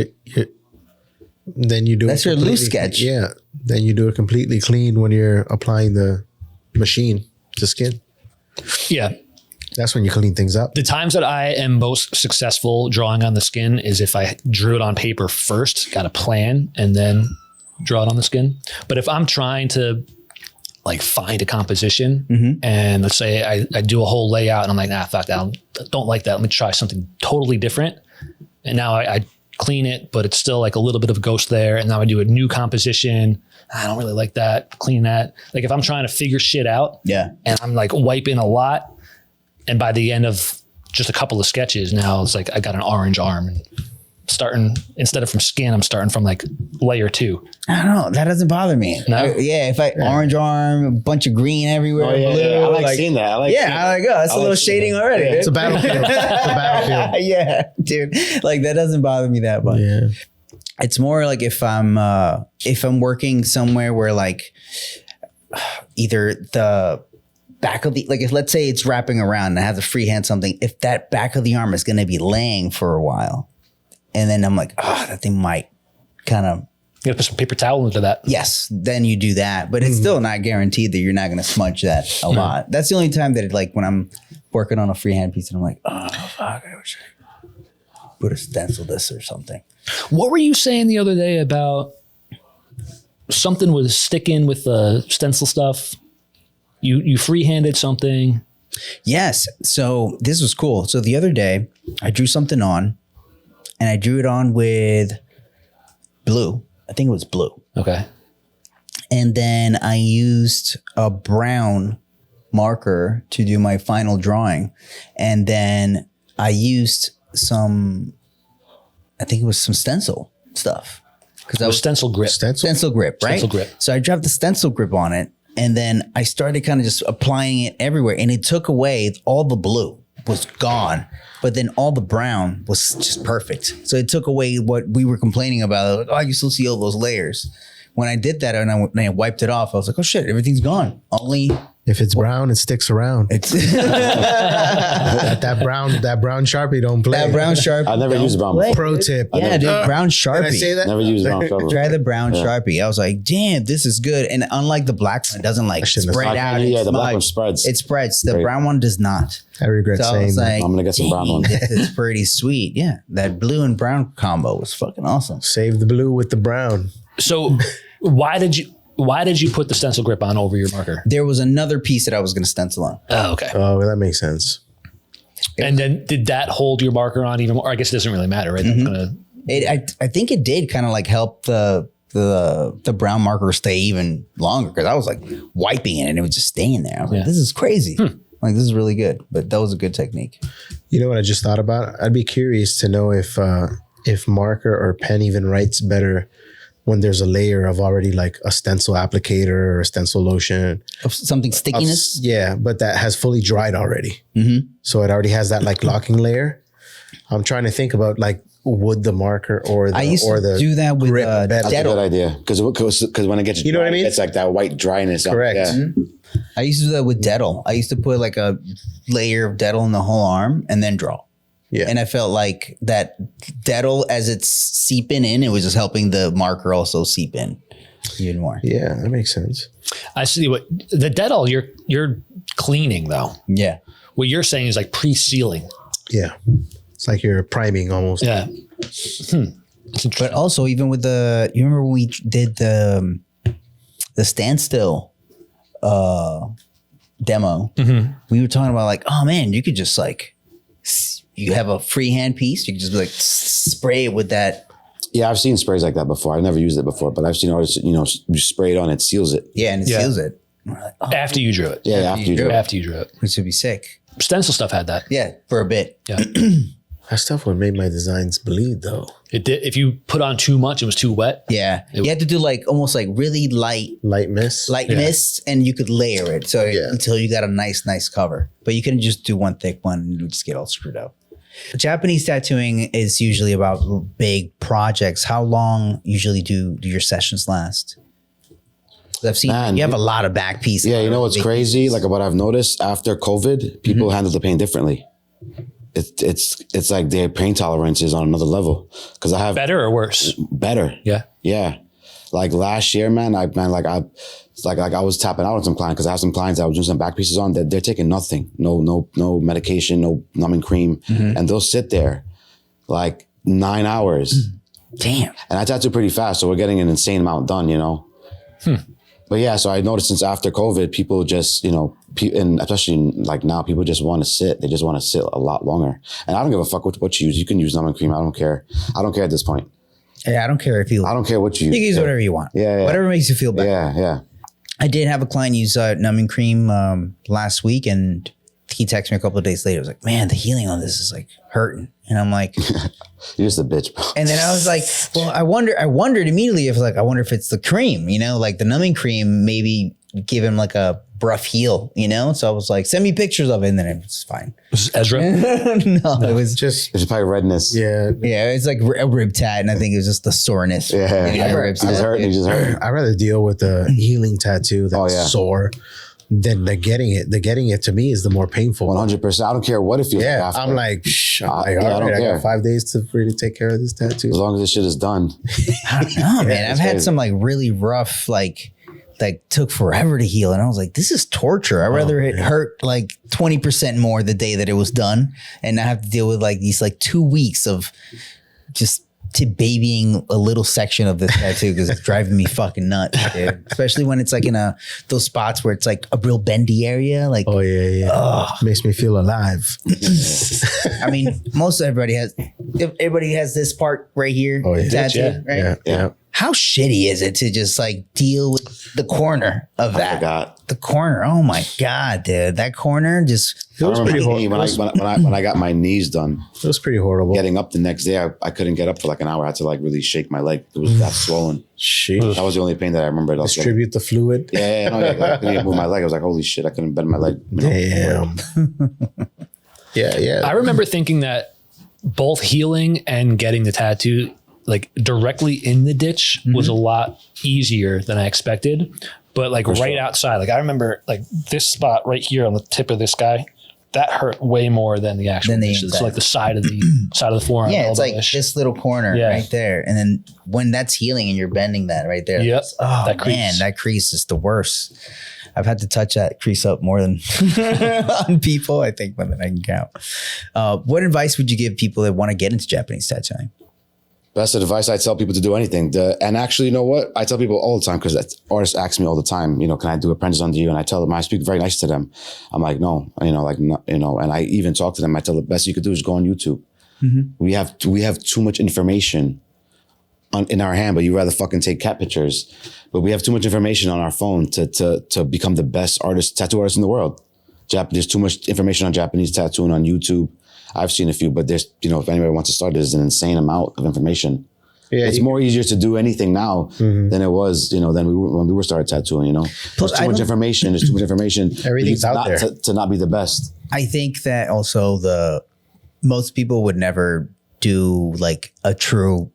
S4: then you do
S1: That's
S4: it
S1: your loose
S4: completely-
S1: sketch.
S4: Yeah, then you do it completely clean when you're applying the machine to skin.
S3: Yeah.
S4: That's when you clean things up.
S3: The times that I am most successful drawing on the skin is if I drew it on paper first, got a plan, and then draw it on the skin. But if I'm trying to like find a composition and let's say I do a whole layout and I'm like, nah, fuck that. I don't like that. Let me try something totally different. And now I clean it, but it's still like a little bit of a ghost there. And now I do a new composition. I don't really like that. Clean that. Like if I'm trying to figure shit out
S1: Yeah.
S3: and I'm like wiping a lot, And by the end of just a couple of sketches, now it's like I got an orange arm. And starting, instead of from skin, I'm starting from like layer 2.
S1: I don't know. That doesn't bother me.
S3: No?
S1: If I orange arm, a bunch of green everywhere.
S2: Oh, yeah,
S1: blue,
S2: yeah. I like seeing that. I like seeing
S1: I like, oh, that's a little shading already.
S4: It's a battlefield. It's a battlefield.
S1: Yeah, dude. Like that doesn't bother me that much.
S4: Yeah.
S1: It's more like if I'm working somewhere where like either the back of the, like if let's say it's wrapping around and I have to freehand something, if that back of the arm is going to be laying for a while, and then I'm like, that thing might kind of.
S3: You gotta put some paper towel into that.
S1: Yes, then you do that, but it's still not guaranteed that you're not going to smudge that a lot. That's the only time that like when I'm working on a freehand piece and I'm like, oh fuck, I wish I would have stenciled this or something.
S3: What were you saying the other day about something was sticking with the stencil stuff? You freehanded something.
S1: Yes. So this was cool. So the other day I drew something on and I drew it on with blue. I think it was blue.
S3: Okay.
S1: And then I used a brown marker to do my final drawing. And then I used I think it was some stencil stuff. Because I was
S3: stencil grip.
S1: stencil grip, right?
S3: Stencil grip.
S1: So I dropped the stencil grip on it, and then I started kind of just applying it everywhere, and it took away all the blue was gone, but then all the brown was just perfect. So it took away what we were complaining about. Like, oh, you still see all those layers. When I did that and I wiped it off, I was like, oh shit, everything's gone. Only
S4: If it's brown, it sticks around.
S1: it's
S4: that brown Sharpie don't play.
S1: that brown Sharpie.
S2: I never used brown before.
S4: Pro tip.
S1: Yeah, dude, brown Sharpie.
S4: Did I say that?
S2: Never used brown before.
S1: Try the brown Sharpie. I was like, damn, this is good. And unlike the black one, it doesn't like
S4: shouldn't have
S1: spread
S2: said
S1: out.
S2: that. Yeah,
S1: and
S2: the black one
S1: smudge.
S2: spreads.
S1: It spreads. The
S2: Great.
S1: brown one does not.
S4: I regret
S1: So I
S4: saying
S1: was
S4: that.
S1: like,
S2: I'm gonna get some brown one.
S1: This is pretty sweet. Yeah, that blue and brown combo was fucking awesome.
S4: Save the blue with the brown.
S3: So why did you put the stencil grip on over your marker?
S1: There was another piece that I was going to stencil on.
S3: Oh, okay.
S4: Oh, well, that makes sense.
S3: And then did that hold your marker on even more? I guess it doesn't really matter, right? That's gonna,
S1: I think it did kind of like help the brown marker stay even longer because I was like wiping it and it was just staying there. I was like, this is crazy. Like this is really good. But that was a good technique.
S4: You know what I just thought about? I'd be curious to know if marker or pen even writes better when there's a layer of already like a stencil applicator or a stencil lotion.
S1: Of something stickiness.
S4: Yeah, but that has fully dried already. So it already has that like locking layer. I'm trying to think about like would the marker or the
S1: I used to do that with
S4: grip better?
S2: That's a good idea because when it gets,
S4: You know what I mean?
S2: It's like that white dryness.
S4: Correct.
S2: Yeah.
S1: I used to do that with Dettol. I used to put like a layer of Dettol in the whole arm and then draw.
S4: Yeah.
S1: And I felt like that Dettol, as it's seeping in, it was just helping the marker also seep in even more.
S4: Yeah, that makes sense.
S3: I see what the Dettol you're cleaning though.
S1: Yeah.
S3: What you're saying is like pre-sealing.
S4: Yeah. It's like you're priming almost.
S3: Yeah.
S1: But also even with you remember when we did the standstill demo, we were talking about like, oh man, you could just like, you have a freehand piece, you can just like spray it with that.
S2: Yeah, I've seen sprays like that before. I've never used it before, but I've seen artists, you spray it on, it seals it.
S1: Yeah, and it seals it. And we're like, oh,
S3: After you drew it.
S2: Yeah, after you do it.
S3: After you drew it.
S1: which would be sick.
S3: Stencil stuff had that.
S1: Yeah, for a bit.
S3: Yeah.
S4: That stuff would make my designs bleed though.
S3: It did. If you put on too much, it was too wet.
S1: Yeah. You had to do like almost like really light
S4: Light mist.
S1: mist, and you could layer it until you got a nice cover. But you couldn't just do one thick one and it would just get all screwed up. Japanese tattooing is usually about big projects. How long usually do your sessions last? 'Cause I've seen you have a lot of back pieces.
S2: Yeah, you know what's crazy? Like what I've noticed after COVID, people handle the pain differently. It's like their pain tolerance is on another level. Because I have
S3: Better or worse?
S2: better.
S3: Yeah.
S2: Yeah. Like last year, man, I was tapping out on some clients because I have some clients that I was doing some back pieces on that they're taking nothing, no medication, no numbing cream, and they'll sit there like 9 hours.
S1: Damn.
S2: And I tattoo pretty fast, so we're getting an insane amount done, you know. But yeah, so I noticed since after COVID, people just, and especially like now, people just want to sit. They just want to sit a lot longer. And I don't give a fuck what you use. You can use numbing cream. I don't care. I don't care at this point.
S1: Yeah, I don't care if you.
S2: I don't care what you use.
S1: You can use whatever you want.
S2: Yeah.
S1: Whatever makes you feel better.
S2: Yeah.
S1: I did have a client use numbing cream last week, and he texted me a couple of days later. He was like, man, the healing on this is like hurting. And I'm like,
S2: you're just a bitch, bro.
S1: and then I was like, well, I wondered immediately if like, I wonder if it's the cream, you know, like the numbing cream maybe give him like a rough heal, you know? So I was like, send me pictures of it. And then it was fine.
S3: Was this Ezra?
S1: No, it was just,
S2: There's probably redness.
S4: Yeah.
S1: yeah, it's like a rib tat. And I think it was just the soreness.
S2: Yeah.
S1: You know, rib
S2: He just
S1: tat.
S2: hurt. He just hurt.
S4: I'd rather deal with a healing tattoo that's sore than the getting it. The getting it to me is the more painful.
S2: 100%. I don't care what it feels like after.
S4: I'm like, all
S2: I
S4: right,
S2: don't
S4: I
S2: care.
S4: got 5 days to really take care of this tattoo.
S2: As long as this shit is done.
S1: I don't know, man. I've had
S2: crazy.
S1: some like really rough, like took forever to heal. And I was like, this is torture. I'd rather it hurt like 20% more the day that it was done. And I have to deal with like these like 2 weeks of just babying a little section of this tattoo because it's driving me fucking nuts, dude. Especially when it's like in those spots where it's like a real bendy area. Like,
S4: Oh yeah. Makes me feel alive.
S1: I mean, everybody has this part right here.
S4: Oh, yeah.
S1: Tattoo, right?
S4: Yeah.
S1: How shitty is it to just like deal with the corner of that?
S2: forgot.
S1: The corner. Oh my God, dude. That corner just
S4: It was pretty horrible.
S2: When I got my knees done,
S4: It was pretty horrible.
S2: getting up the next day, I couldn't get up for like an hour. I had to like really shake my leg. It was that swollen.
S4: Sheesh.
S2: That was the only pain that I remember. I was like,
S4: Distribute the fluid.
S2: yeah, no, I couldn't even move my leg. I was like, holy shit, I couldn't bend my leg. You know?
S4: Damn. Yeah.
S3: I remember thinking that both healing and getting the tattoo like directly in the ditch was a lot easier than I expected. But like right outside, like I remember like this spot right here on the tip of this guy, that hurt way more than the actual ditch. It's like the side of the forearm.
S1: yeah, it's like
S3: elbow-ish.
S1: this little corner right there. And then when that's healing and you're bending that right there.
S3: Yep.
S1: Oh
S3: That crease.
S1: man, that crease is the worst. I've had to touch that crease up more than on people, I think, more than I can count. What advice would you give people that want to get into Japanese tattooing?
S2: Best advice, I tell people to do anything. And actually, you know what? I tell people all the time, because artists ask me all the time, you know, can I do apprentice under you? And I tell them, I speak very nice to them. I'm like, no, and I even talk to them. I tell them the best you could do is go on YouTube. We have too much information in our hand, but you rather fucking take cat pictures. But we have too much information on our phone to become the best tattoo artist in the world. There's too much information on Japanese tattooing on YouTube. I've seen a few, but there's, you know, if anybody wants to start, there's an insane amount of information. Yeah, it's more easier to do anything now than it was, you know, when we were started tattooing, you know. There's too much information. There's too much information.
S4: Everything's out there.
S2: To not be the best.
S1: I think that also most people would never do like a true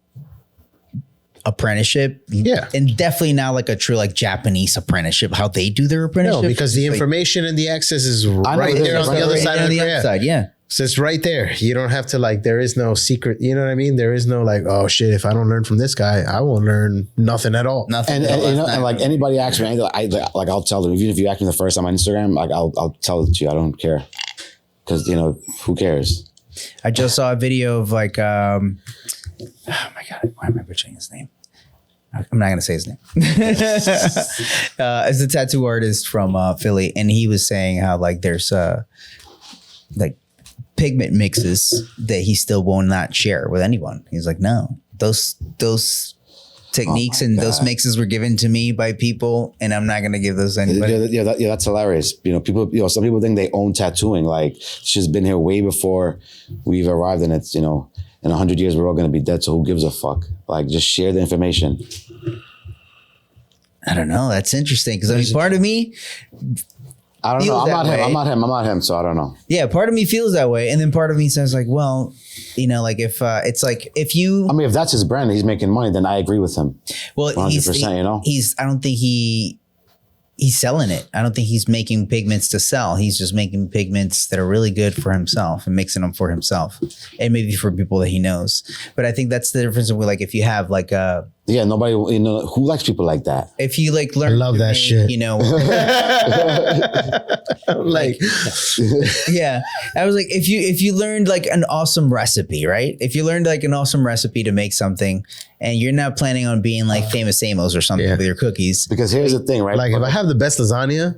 S1: apprenticeship.
S4: Yeah.
S1: And definitely not like a true like Japanese apprenticeship, how they do their apprenticeship.
S4: No, because the
S1: It's like
S4: information and the access is right
S2: it is.
S4: there on the
S2: Right
S4: other
S2: there.
S4: side of the
S1: other side, yeah.
S4: So it's right there. You don't have to like, there is no secret, you know what I mean? There is no like, oh shit, if I don't learn from this guy, I won't learn nothing at all.
S1: Nothing.
S2: And you know, and like anybody asks me, I'll tell them. Even if you ask me the first time on Instagram, like I'll tell it to you. I don't care, because you know who cares.
S1: I just saw a video of like, oh my God, why am I butchering his name? I'm not going to say his name. As a tattoo artist from Philly, and he was saying how like there's like pigment mixes that he still will not share with anyone. He's like, no, those techniques and those mixes were given to me by people, and I'm not going to give those to anybody.
S2: Yeah, that's hilarious. You know, people. You know, some people think they own tattooing. Like she's been here way before we've arrived, and it's, you know, in 100 years we're all going to be dead. So who gives a fuck? Like, just share the information.
S1: I don't know. That's interesting because I mean, part of me.
S2: I don't know. I'm not him. So I don't know.
S1: Yeah, part of me feels that way, and then part of me says like, well, you know, like if it's like if you.
S2: I mean, if that's his brand and he's making money, then I agree with him.
S1: Well,
S2: 100%. You know,
S1: I don't think he's selling it. I don't think he's making pigments to sell. He's just making pigments that are really good for himself and mixing them for himself and maybe for people that he knows. But I think that's the difference with like if you have like a.
S2: Yeah, nobody, you know, who likes people like that?
S1: If you like learn,
S4: I love that shit.
S1: You know,
S4: like,
S1: yeah, I was like, if you learned like an awesome recipe, right? If you learned like an awesome recipe to make something, and you're not planning on being like Famous Amos or something with your cookies.
S2: Because here's the thing, right?
S4: like if I have the best lasagna,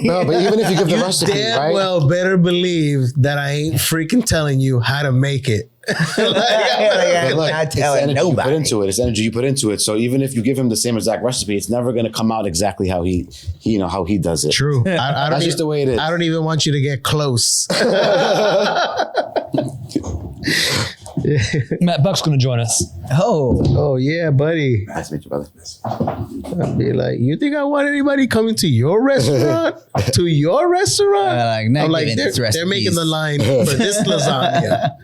S2: no, but even if you give the recipe,
S4: damn
S2: right?
S4: well better believe that I ain't freaking telling you how to make it.
S2: But look,
S1: not
S2: it's
S1: telling
S2: energy you put
S1: nobody.
S2: into it. It's energy you put into it. So even if you give him the same exact recipe, it's never going to come out exactly how he how he does it.
S4: True. I don't
S2: That's just the way it is.
S4: I don't even want you to get close.
S3: Matt Buck's going to join us.
S1: Oh,
S4: Oh yeah, buddy.
S2: Nice to meet you, brother.
S4: I'd be like, you think I want anybody coming to your restaurant? To your restaurant?
S1: like, not
S4: I'm like,
S1: giving this
S4: they're making
S1: recipes.
S4: the line for this lasagna.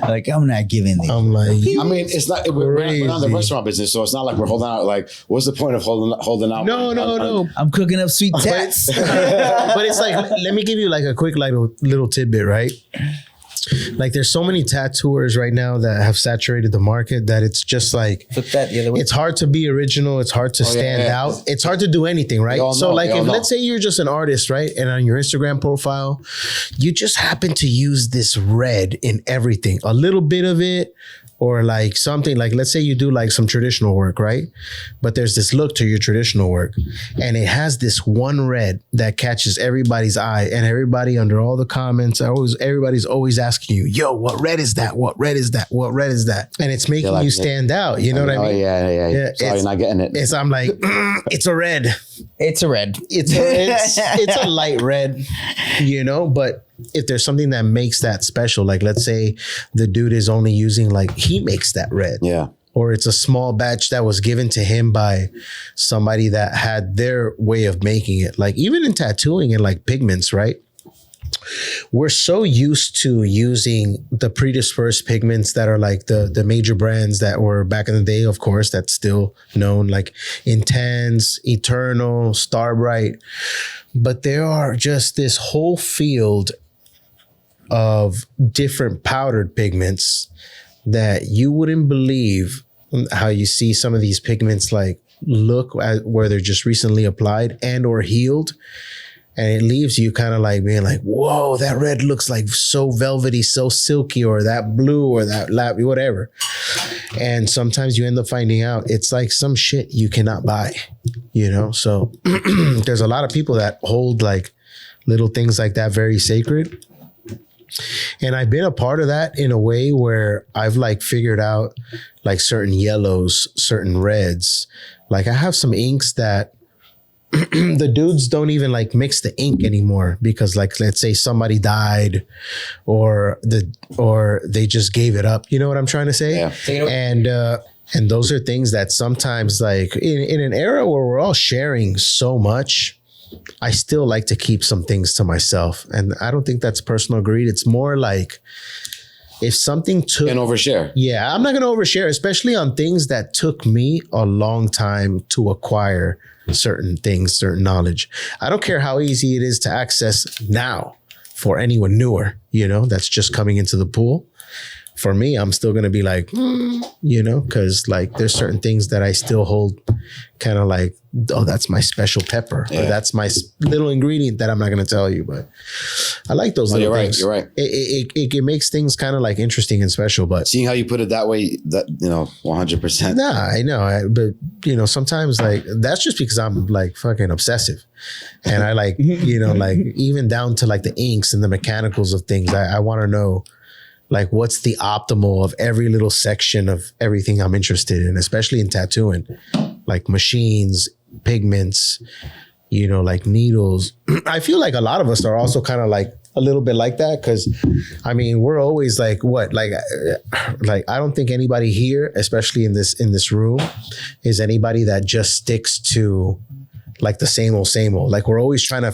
S1: like I'm not giving these.
S4: I'm like,
S2: I mean, it's not. We're not in the
S4: Crazy.
S2: restaurant business, so it's not like we're holding out. Like, what's the point of holding out?
S4: no.
S1: I'm cooking up sweet tats.
S4: But it's like, let me give you like a quick little tidbit, right? Like there's so many tattooers right now that have saturated the market that it's just like,
S1: Flip that the other way.
S4: it's hard to be original. It's hard to stand
S2: yeah.
S4: out. It's hard to do anything, right?
S2: all
S4: So
S2: know,
S4: like
S2: they all
S4: if
S2: know.
S4: let's say you're just an artist, right? And on your Instagram profile, you just happen to use this red in everything, a little bit of it, or like something like, let's say you do like some traditional work, right? But there's this look to your traditional work and it has this one red that catches everybody's eye, and everybody under all the comments, everybody's always asking you, yo, what red is that? What red is that? What red is that? And it's making
S2: like
S4: you
S2: it.
S4: stand out. You know what I mean?
S2: Yeah.
S4: Yeah,
S2: Sorry, you're not getting it.
S4: It's I'm like, it's a red.
S1: It's a red.
S4: It's a light red, you know, but if there's something that makes that special, like let's say the dude is only using like, he makes that red.
S2: Yeah.
S4: Or it's a small batch that was given to him by somebody that had their way of making it. Like even in tattooing and like pigments, right? We're so used to using the predispersed pigments that are like the major brands that were back in the day, of course, that's still known, like Intense, Eternal, Starbright. But there are just this whole field of different powdered pigments that you wouldn't believe how you see some of these pigments like look at where they're just recently applied and or healed. And it leaves you kind of like being like, whoa, that red looks like so velvety, so silky, or that blue or that whatever. And sometimes you end up finding out it's like some shit you cannot buy, you know? So there's a lot of people that hold like little things like that very sacred. And I've been a part of that in a way where I've like figured out like certain yellows, certain reds. Like I have some inks that the dudes don't even like mix the ink anymore because like, let's say somebody died or they just gave it up. You know what I'm trying to say?
S2: Yeah.
S4: And those are things that sometimes like in an era where we're all sharing so much, I still like to keep some things to myself. And I don't think that's personal greed. It's more like if something took...
S2: And overshare.
S4: Yeah, I'm not going to overshare, especially on things that took me a long time to acquire certain things, certain knowledge. I don't care how easy it is to access now for anyone newer, you know, that's just coming into the pool. For me, I'm still going to be like, you know, because like there's certain things that I still hold kind of like, oh, that's my special pepper.
S2: Yeah.
S4: Or that's my little ingredient that I'm not going to tell you. But I like those little things.
S2: You're right.
S4: It makes things kind of like interesting and special. But
S2: Seeing how you put it that way, that 100%.
S4: nah, I know. But, you know, sometimes like that's just because I'm like fucking obsessive. And I like, you know, like even down to like the inks and the mechanicals of things, I want to know like what's the optimal of every little section of everything I'm interested in, especially in tattooing, like machines, pigments, you know, like needles. I feel like a lot of us are also kind of like a little bit like that. Cause I mean, we're always like, what? Like I don't think anybody here, especially in this room, is anybody that just sticks to like the same old. Like we're always trying to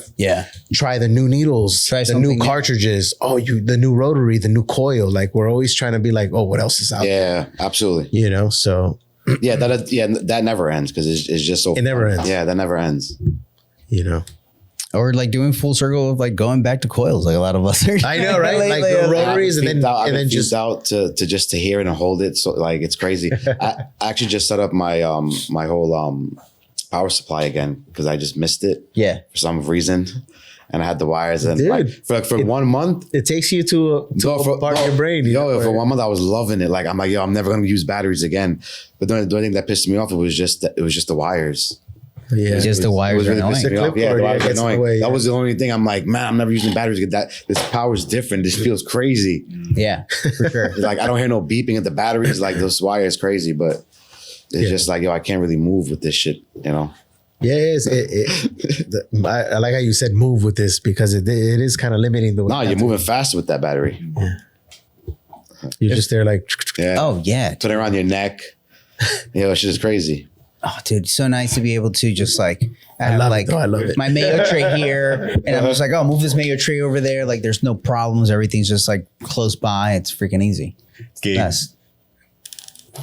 S4: try the new needles,
S1: Try
S4: the new
S1: something new.
S4: cartridges. Oh, the new rotary, the new coil. Like we're always trying to be like, oh, what else is out there?
S2: Yeah, absolutely.
S4: You know, so
S2: That never ends because it's just so.
S4: It never ends.
S2: Yeah, that never ends.
S4: you know.
S1: Or like doing full circle of like going back to coils, like a lot of us are.
S4: I know, right? Like the rotaries and then just
S2: out to hear it and hold it. So like it's crazy. I actually just set up my my whole power supply again because I just missed it.
S1: Yeah.
S2: For some reason. And I had the wires and
S4: Dude,
S2: like for 1 month.
S4: it takes you to a part of your brain. You know,
S2: For 1 month I was loving it. Like I'm like, I'm never gonna use batteries again. But the only thing that pissed me off, it was just the wires.
S4: Yeah.
S1: Just the wires are
S2: really
S1: annoying.
S2: pissing me off.
S4: Clip
S2: Yeah,
S4: cord,
S2: the wires
S4: yeah,
S2: are
S4: gets in the
S2: annoying.
S4: way,
S2: That
S4: yeah.
S2: was the only thing. I'm like, man, I'm never using batteries. This power is different. This feels crazy.
S1: Yeah, for sure.
S2: Like I don't hear no beeping at the batteries. Like this wire is crazy, but it's just like, yo, I can't really move with this shit, you know?
S4: Yeah, I like how you said move with this because it is kind of limiting the.
S2: No, you're moving faster with that battery.
S4: You're just there like.
S2: Yeah.
S1: Oh yeah.
S2: Put it around your neck. Yo, it's just crazy.
S1: Oh, dude, so nice to be able to just like I have
S4: love it,
S1: like
S4: though. I love it.
S1: my mayo tray here, and I'm just like, oh, move this mayo tray over there. Like, there's no problems. Everything's just like close by. It's freaking easy. It's the
S5: Gabe,
S1: best.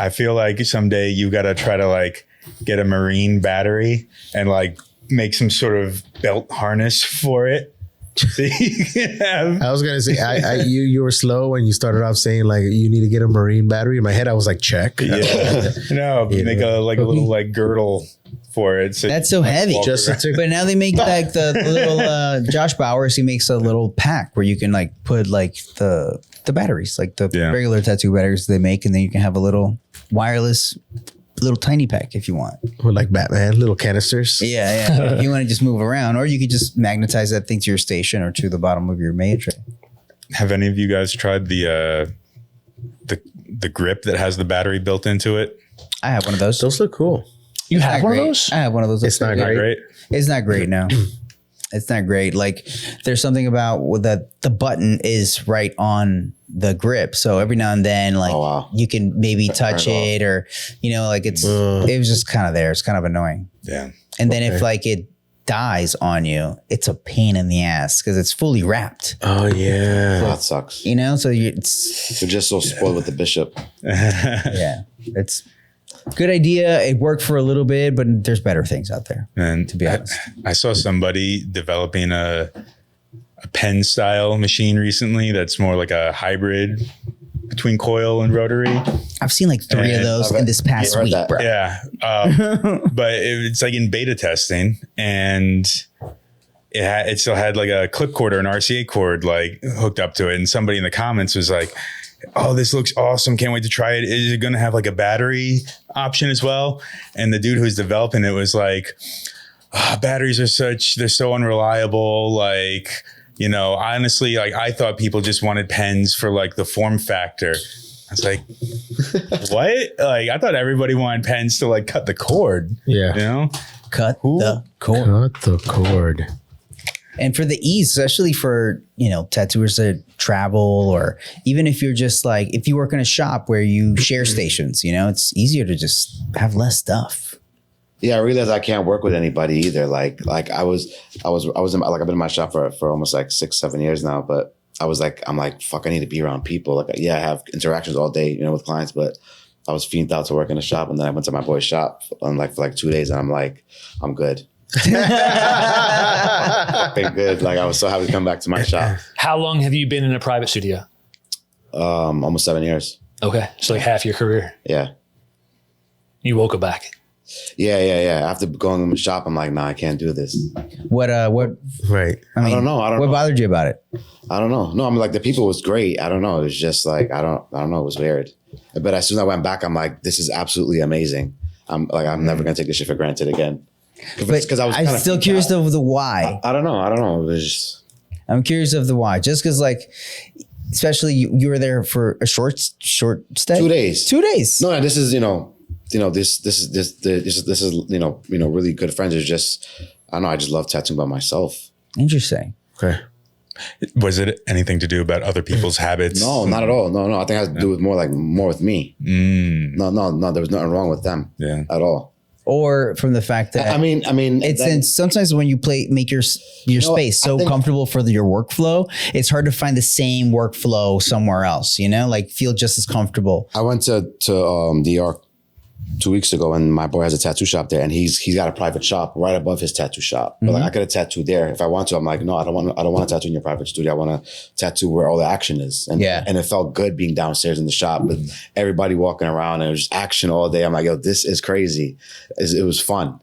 S5: I feel like someday you got to try to like get a marine battery and like make some sort of belt harness for it. So you can have.
S4: I was gonna say you were slow when you started off saying like you need to get a marine battery. In my head, I was like, check.
S5: Yeah. No, make a little like girdle for it. So
S1: That's so heavy.
S4: Just to
S1: But now they make like the little Josh Bowers. He makes a little pack where you can like put like the batteries, like the
S5: Yeah.
S1: regular tattoo batteries they make, and then you can have a little wireless, little tiny pack if you want.
S4: with like Batman, little canisters.
S1: Yeah. If you want to just move around, or you could just magnetize that thing to your station or to the bottom of your mayo tray.
S5: have any of you guys tried the grip that has the battery built into it?
S1: I have one of those.
S4: Those look cool.
S3: You
S1: Not
S3: have one of
S1: great.
S3: those?
S1: I have one of those.
S4: It's not
S5: Not
S4: great.
S5: great.
S1: It's not great. No, it's not great. Like there's something about that the button is right on the grip, so every now and then, like
S2: Oh, wow.
S1: you can maybe touch
S2: turn it
S1: it, or like it was just kind of there. It's kind of annoying.
S5: Yeah.
S1: And then if like it dies on you, it's a pain in the ass because it's fully wrapped.
S4: Oh yeah.
S2: That sucks.
S1: So it's
S2: You're just so spoiled with the bishop.
S1: yeah, it's good idea. It worked for a little bit, but there's better things out there.
S5: And
S1: To be honest.
S5: I saw somebody developing a pen style machine recently that's more like a hybrid between coil and rotary.
S1: I've seen like 3 of
S5: And
S1: those
S2: I've
S1: in this past
S2: read
S1: week,
S2: that.
S1: bro.
S5: Yeah. But it's like in beta testing, and it still had like a clip cord or an RCA cord like hooked up to it. And somebody in the comments was like, oh, this looks awesome. Can't wait to try it. Is it going to have like a battery option as well? And the dude who's developing it was like, batteries they're so unreliable. Like, honestly, like I thought people just wanted pens for like the form factor. I was like, what? Like, I thought everybody wanted pens to like cut the cord.
S4: Yeah.
S1: Cut the cord.
S4: Cut the cord.
S1: And for the ease, especially for, tattooers that travel, or even if you're just like, if you work in a shop where you share stations, it's easier to just have less stuff.
S2: Yeah, I realized I can't work with anybody either. Like I was in, like I've been in my shop for almost like 6-7 years now, but I'm like, fuck, I need to be around people. Like, yeah, I have interactions all day, with clients, but I was fiended out to work in a shop, and then I went to my boy's shop for like 2 days, and I'm like, I'm good. Been good. Like I was so happy to come back to my shop.
S3: How long have you been in a private studio?
S2: Almost 7 years.
S3: Okay. So like half your career.
S2: Yeah.
S3: You woke up back.
S2: Yeah. After going in the shop, I'm like, nah, I can't do this.
S1: What,
S4: Right.
S1: I
S2: don't know.
S1: What bothered you about it?
S2: I don't know. No, I'm like, the people was great. I don't know. It was just like, I don't know. It was weird. But as soon as I went back, I'm like, this is absolutely amazing. I'm never going to take this shit for granted again.
S1: But
S2: I was
S1: I'm still curious of the why.
S2: I don't know. It was just,
S1: I'm curious of the why. Just because, like, especially you were there for a short stay.
S2: 2 days.
S1: 2 days.
S2: No, this is, this is really good friends. It's just, I don't know. I just love tattooing by myself.
S1: Interesting.
S4: Okay.
S5: Was it anything to do about other people's habits?
S2: No, not at all. No. I think it has to do with more with me. No. There was nothing wrong with them.
S5: Yeah.
S2: At all.
S1: Or from the fact that
S2: I mean,
S1: it's sometimes when you make your space so comfortable for your workflow, it's hard to find the same workflow somewhere else. Like feel just as comfortable.
S2: I went to DR 2 weeks ago, and my boy has a tattoo shop there, and he's got a private shop right above his tattoo shop. But like I could have tattooed there if I want to. I'm like, no, I don't want to tattoo in your private studio. I want to tattoo where all the action is. And and it felt good being downstairs in the shop with everybody walking around, and it was just action all day. I'm like, yo, this is crazy. It was fun.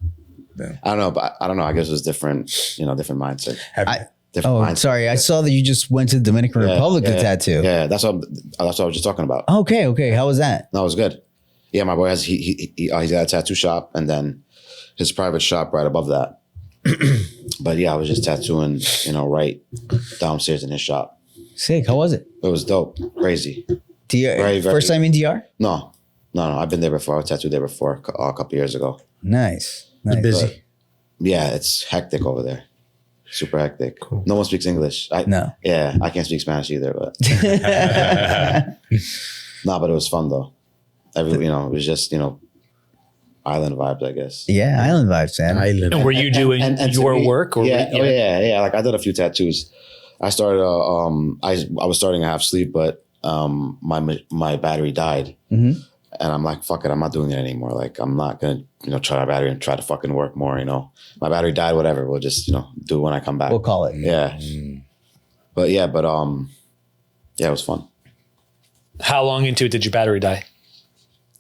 S2: Yeah. I don't know, but I don't know. I guess it was different, different mindset. Different mindset.
S1: Sorry. I saw that you just went to the Dominican Republic to tattoo.
S2: Yeah, that's what I was just talking about.
S1: Okay. How was that?
S2: That was good. Yeah, my boy has he got a tattoo shop, and then his private shop right above that. But yeah, I was just tattooing, right downstairs in his shop.
S1: Sick. How was it?
S2: It was dope, crazy.
S1: First time in DR?
S2: No. I've been there before. I was tattooed there before a couple years ago.
S1: Nice.
S4: Busy.
S2: But, yeah, it's hectic over there. Super hectic.
S4: Cool.
S2: No one speaks English.
S1: No.
S2: Yeah, I can't speak Spanish either, but but it was fun though. It was just, island vibes, I guess.
S1: Yeah, island vibes, man.
S4: Island.
S3: And were you doing
S2: and
S3: your
S2: to me-
S3: work? Or
S2: yeah, yeah. Like I did a few tattoos. I started. I was starting a half sleep, but my battery died, and I'm like, fuck it, I'm not doing it anymore. Like I'm not gonna, try my battery and try to fucking work more. My battery died. Whatever. We'll just, do it when I come back.
S1: We'll call it.
S2: Yeah. But yeah, it was fun.
S3: How long into it did your battery die?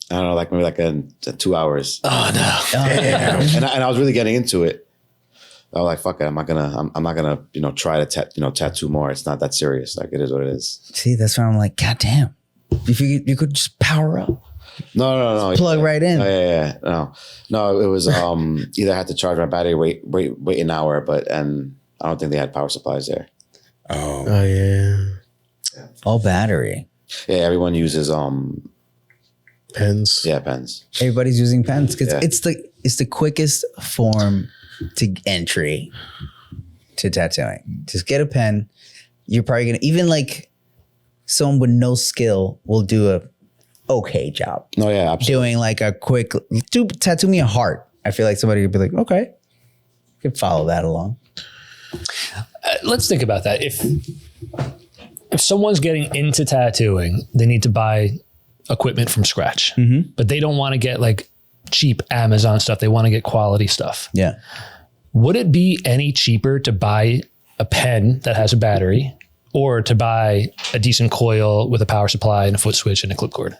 S2: I don't know, like maybe like 2 hours.
S3: Oh no.
S2: And I was really getting into it. I was like, fuck it, I'm not gonna, try to tattoo more. It's not that serious. Like it is what it is.
S1: See, that's why I'm like, God damn. If you could just power up.
S2: No.
S1: Plug right in.
S2: Oh, yeah. No, it was either I had to charge my battery, wait an hour, and I don't think they had power supplies there.
S5: Oh,
S4: Oh yeah.
S1: All battery.
S2: Yeah, everyone uses
S4: Pens.
S2: pens.
S1: Everybody's using pens because
S2: Yeah.
S1: it's the quickest form to entry to tattooing. Just get a pen. You're probably gonna, even like someone with no skill will do a okay job
S2: No, yeah, absolutely.
S1: doing like a quick tattoo me a heart. I feel like somebody would be like, okay, could follow that along.
S3: Let's think about that. If someone's getting into tattooing, they need to buy equipment from scratch, but they don't want to get like cheap Amazon stuff. They want to get quality stuff.
S1: Yeah.
S3: Would it be any cheaper to buy a pen that has a battery or to buy a decent coil with a power supply and a foot switch and a clipcord?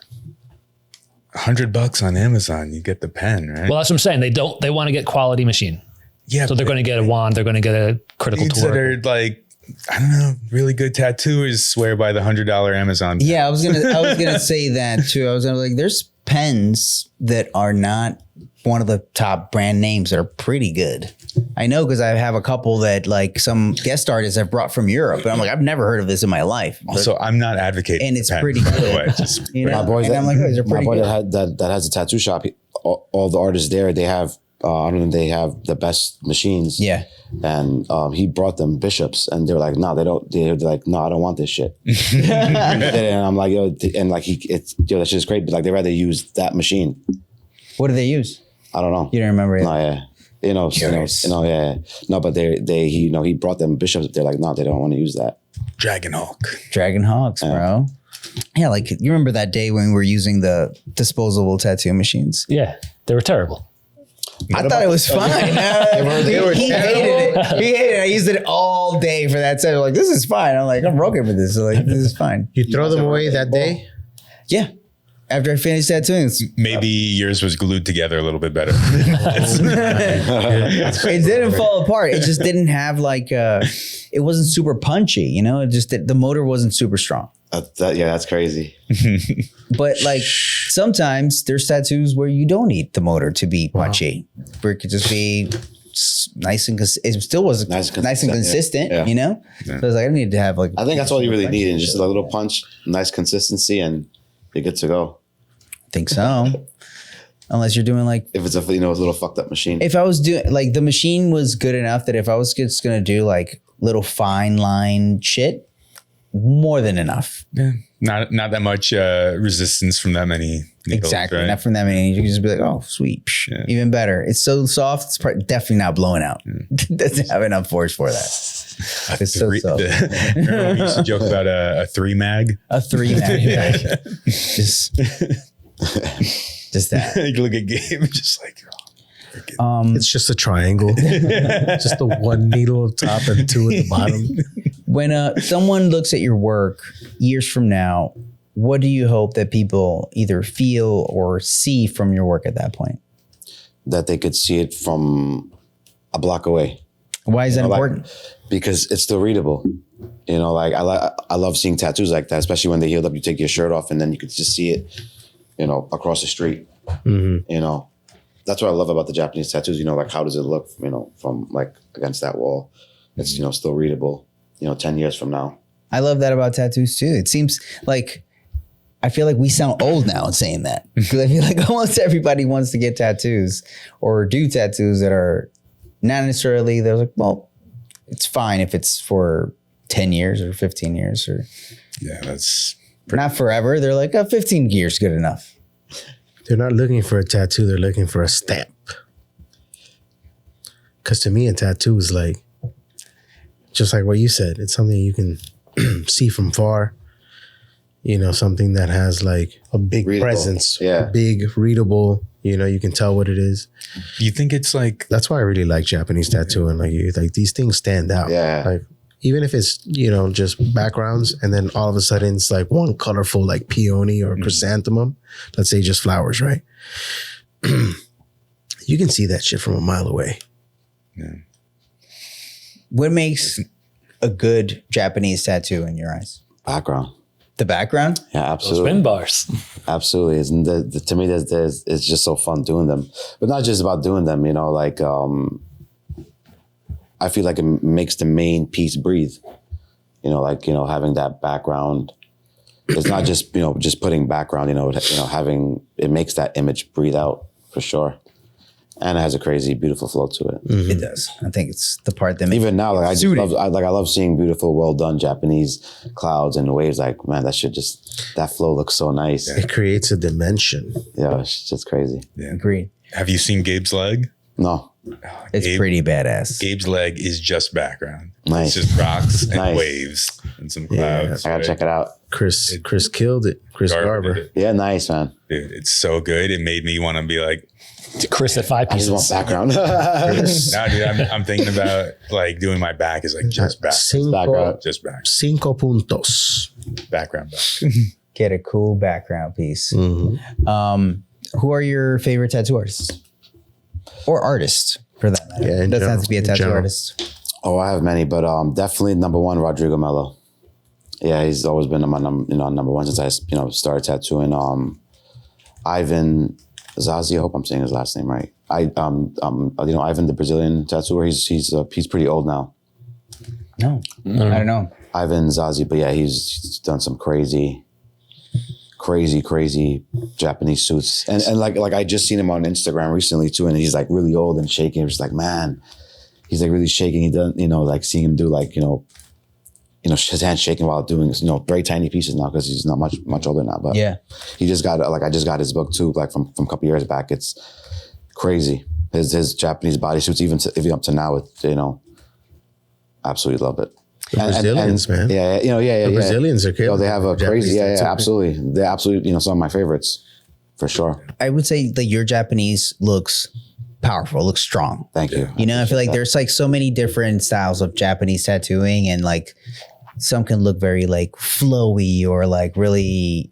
S5: $100 on Amazon, you get the pen, right?
S3: Well, that's what I'm saying. They want to get quality machine.
S5: Yeah,
S3: So they're going to get a wand. They're going to get a critical
S5: dudes
S3: tool.
S5: that are like, I don't know, really good tattooers swear by the $100 Amazon pen.
S1: Yeah, I was gonna say that too. I was gonna like, there's pens that are not one of the top brand names that are pretty good. I know because I have a couple that like some guest artists I've brought from Europe, and I'm like, I've never heard of this in my life. But,
S5: Also, I'm not advocating
S1: and
S5: for
S1: it's
S5: pens,
S1: pretty
S5: by the
S1: good.
S5: way. Just,
S1: you know,
S2: And
S1: I'm like, oh, these are
S2: my
S1: pretty
S2: boy
S1: good.
S2: that has a tattoo shop. All the artists there, they have. They have the best machines.
S1: Yeah.
S2: And he brought them bishops, and they were like, "No, they don't." They're like, "No, I don't want this shit." And I'm like, "Yo," and like that shit's great. But like, they rather use that machine.
S1: What do they use?
S2: I don't know.
S1: You don't remember it?
S2: No, yeah.
S1: Curious.
S2: Yeah. No, but he brought them bishops. They're like, no, they don't want to use that.
S5: Dragon Hawk.
S1: Dragon Hawks, bro. Yeah, like you remember that day when we were using the disposable tattoo machines?
S3: Yeah, they were terrible.
S1: I thought it was fine. He hated it. He hated it. I used it all day for that set. Like, this is fine. I'm like, I'm broken with this. So like, this is fine.
S4: You throw them away that day?
S1: Yeah. After I finished tattooing,
S5: Maybe yours was glued together a little bit better.
S1: it didn't fall apart. It just didn't have like, it wasn't super punchy, you know? It just, the motor wasn't super strong.
S2: That's crazy.
S1: But like sometimes there's tattoos where you don't need the motor to be punchy, where it could just be nice and it still was nice and consistent,
S2: yeah.
S1: you know? So I was like, I need to have like,
S2: I think that's all you really need, and just a little punch, nice consistency, and you're good to go.
S1: I think so. Unless you're doing like,
S2: If it's a little fucked up machine.
S1: if I was doing like the machine was good enough that if I was just going to do like little fine line shit, more than enough.
S5: Yeah. Not that much resistance from that many needles,
S1: Exactly.
S5: right?
S1: Not from that many. You can just be like, oh, sweet. Psh,
S5: Yeah.
S1: even better. It's so soft. It's definitely not blowing out. Doesn't have enough force for that. It's so soft.
S5: Remember when we used to joke about a 3 mag?
S1: A 3 mag. just that.
S5: You look at Gabe, just like, oh,
S4: It's just a triangle. Just the one needle up top and two at the bottom.
S1: When someone looks at your work years from now, what do you hope that people either feel or see from your work at that point?
S2: That they could see it from a block away.
S1: Why is that important?
S2: Because it's still readable. You know, like I love seeing tattoos like that, especially when they healed up. You take your shirt off and then you could just see it, across the street. You know, that's what I love about the Japanese tattoos. You know, like how does it look? You know, from like against that wall, it's still readable. 10 years from now.
S1: I love that about tattoos too. It seems like I feel like we sound old now in saying that, because I feel like almost everybody wants to get tattoos or do tattoos that are not necessarily. They're like, well, it's fine if it's for 10 years or 15 years or
S5: that's
S1: not forever. They're like, 15 years good enough.
S4: They're not looking for a tattoo. They're looking for a stamp. Because to me, a tattoo is like, just like what you said, it's something you can see from far. Something that has like a big
S2: Readable.
S4: presence,
S2: Yeah.
S4: big, readable. You can tell what it is.
S5: you think it's like
S4: That's why I really like Japanese tattooing. Like these things stand out.
S2: Yeah.
S4: Like even if it's just backgrounds, and then all of a sudden it's like one colorful like peony or chrysanthemum. Let's say just flowers, right? You can see that shit from a mile away.
S1: What makes a good Japanese tattoo in your eyes?
S2: Background.
S1: The background?
S2: Yeah,
S3: Those
S2: absolutely.
S3: wind bars.
S2: Absolutely. To me, it's just so fun doing them, but not just about doing them, I feel like it makes the main piece breathe, having that background. It's not just, just putting background, having, it makes that image breathe out for sure. And it has a crazy, beautiful flow to it.
S1: It does. I think it's the part that makes
S2: Even now, like
S1: suited.
S2: I love seeing beautiful, well done Japanese clouds and waves. Like, man, that flow looks so nice.
S4: It creates a dimension.
S2: Yeah, it's just crazy.
S1: Agreed.
S5: have you seen Gabe's leg?
S2: No,
S1: It's pretty badass.
S5: Gabe's leg is just background.
S2: Nice.
S5: It's just rocks and
S2: Nice.
S5: waves and some clouds.
S2: I gotta check it out.
S4: Chris killed it. Chris Garber.
S5: Did it.
S2: Yeah, nice, man.
S5: Dude, it's so good. It made me want to be like,
S3: Chris at 5
S2: I just want
S3: pieces.
S2: background.
S5: nah, dude, I'm thinking about like doing my back is like just back,
S4: Cinco,
S5: just back,
S4: cinco puntos.
S5: background back.
S1: Get a cool background piece.
S4: Mhm.
S1: Who are your favorite tattoo artists? Or artists, for that matter.
S4: Yeah,
S1: It
S4: in
S1: doesn't have
S4: general,
S1: to be a
S4: in
S1: tattoo
S4: general.
S1: artist.
S2: Oh, I have many, but definitely number one, Rodrigo Mello. Yeah, he's always been my number one since I started tattooing. Ivan Zazi, I hope I'm saying his last name right. Ivan, the Brazilian tattooer. He's pretty old now.
S1: No, I don't know.
S2: Ivan Zazi, but yeah, he's done some crazy Japanese suits, and like I just seen him on Instagram recently too, and he's like really old and shaking. I'm just like, man, he's like really shaking. He doesn't, like seeing him do like his hands shaking while doing very tiny pieces now because he's not much older now. But
S1: Yeah.
S2: he just got I just got his book too, like from a couple years back. It's crazy. His Japanese bodysuits even up to now, absolutely love it.
S4: The Brazilians, man.
S2: Yeah.
S4: The Brazilians are killing.
S2: They have a crazy,
S4: Japanese tattoo.
S2: absolutely. They're absolutely, some of my favorites, for sure.
S1: I would say that your Japanese looks powerful, looks strong.
S2: Thank you.
S1: I feel like there's like so many different styles of Japanese tattooing, and like some can look very like flowy or like really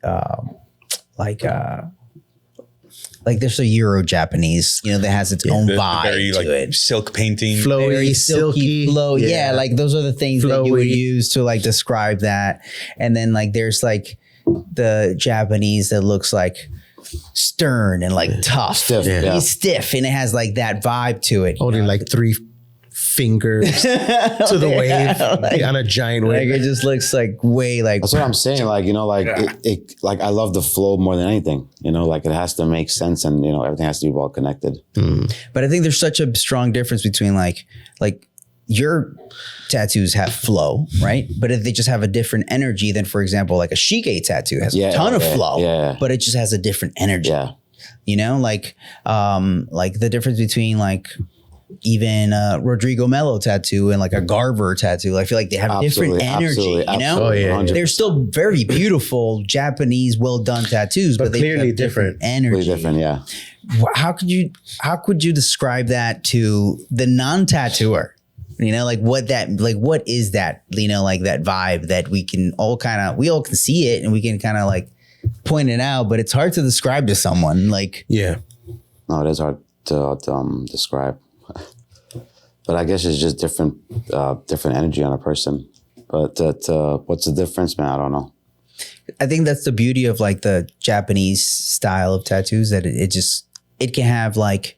S1: like there's a Euro Japanese, that has its own vibe
S5: very
S1: to
S5: like
S1: it.
S5: silk painting.
S4: Flowy,
S1: Very silky, flow. Yeah. like those are the things that you would
S4: Flowy.
S1: use to like describe that. And then like there's like the Japanese that looks like stern and like tough.
S2: Stiff,
S4: Yeah.
S1: It's stiff and it has like that vibe to it.
S4: Holding like 3 fingers to the wave on a giant
S1: Like
S4: wave.
S1: it just looks like way like
S2: That's what I'm saying. Like, it like I love the flow more than anything. Like it has to make sense, and everything has to be well connected.
S1: But I think there's such a strong difference between like your tattoos have flow, right? But if they just have a different energy than, for example, like a Shige tattoo has a ton of flow, but it just has a different energy.
S2: Yeah.
S1: Like the difference between like even Rodrigo Mello tattoo and like a Garver tattoo. I feel like they have different energy,
S4: Oh, yeah.
S2: 100%.
S1: They're still very beautiful Japanese, well done tattoos, but they
S4: clearly
S1: have different energy.
S2: Really different, yeah.
S1: How could you describe that to the non-tattooer? Like what is that? Like that vibe that we all can see it and we can kind of like point it out, but it's hard to describe to someone. Like,
S4: Yeah.
S2: No, it is hard to describe. But I guess it's just different energy on a person. But what's the difference, man? I don't know.
S1: I think that's the beauty of like the Japanese style of tattoos, that it can have like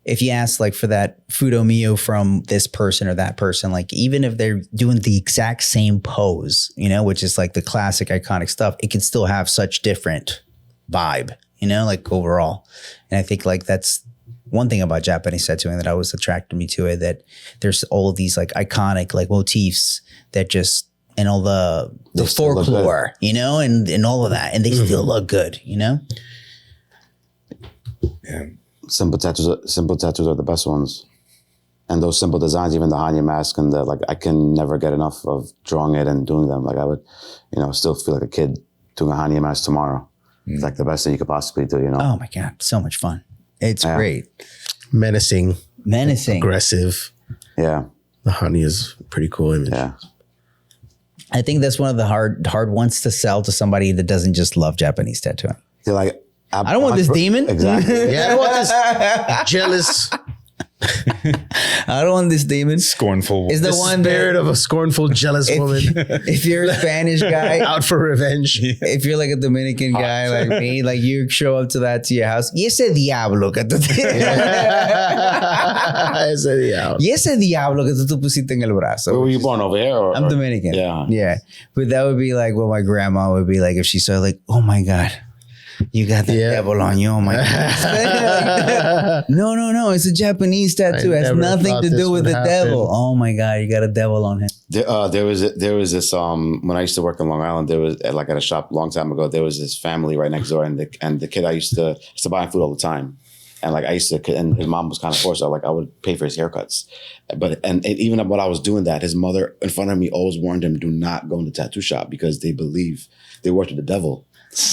S1: if you ask like for that Fudo Mio from this person or that person, like even if they're doing the exact same pose, you know, which is like the classic iconic stuff, it can still have such different vibe, you know, like overall. And I think like that's one thing about Japanese tattooing that always attracted me to it, that there's all of these like iconic like motifs that just, and all the folklore, you know, and all of that, and they still look good, you know?
S5: Yeah.
S2: Simple tattoos are the best ones. And those simple designs, even the Hanya mask and the, like, I can never get enough of drawing it and doing them. Like I would, you know, still feel like a kid doing a Hanya mask tomorrow. It's like the best thing you could possibly do, you know?
S1: Oh my God, so much fun. It's great.
S4: Menacing, aggressive.
S2: Yeah.
S4: The honey is a pretty cool image.
S2: Yeah.
S1: I think that's one of the hard ones to sell to somebody that doesn't just love Japanese tattooing.
S2: You're like,
S1: I don't want this demon.
S2: Exactly.
S4: Yeah, I want this jealous
S1: I don't want this demon.
S5: Scornful.
S1: Is the one
S4: spirit of a scornful, jealous woman
S1: if you're a Spanish guy,
S4: out for revenge.
S1: if you're like a Dominican guy like me, like you show up to your house, y ese diablo que tú
S4: Ese diablo.
S1: y ese diablo que tú pusiste en el brazo.
S2: Where were you born, over here?
S1: I'm Dominican.
S2: Yeah.
S1: Yeah. But that would be like what my grandma would be like if she saw like, oh my God, you got the devil on you. Oh my God. No. It's a Japanese tattoo. It has nothing to do with the devil. Oh my God, you got a devil on him.
S2: There was this when I used to work in Long Island, there was like at a shop a long time ago, there was this family right next door, and the kid I used to buy him food all the time. And like I used to, and his mom was kind of forced. So like I would pay for his haircuts, and even when I was doing that, his mother in front of me always warned him, "Do not go in the tattoo shop because they believe they work with the devil."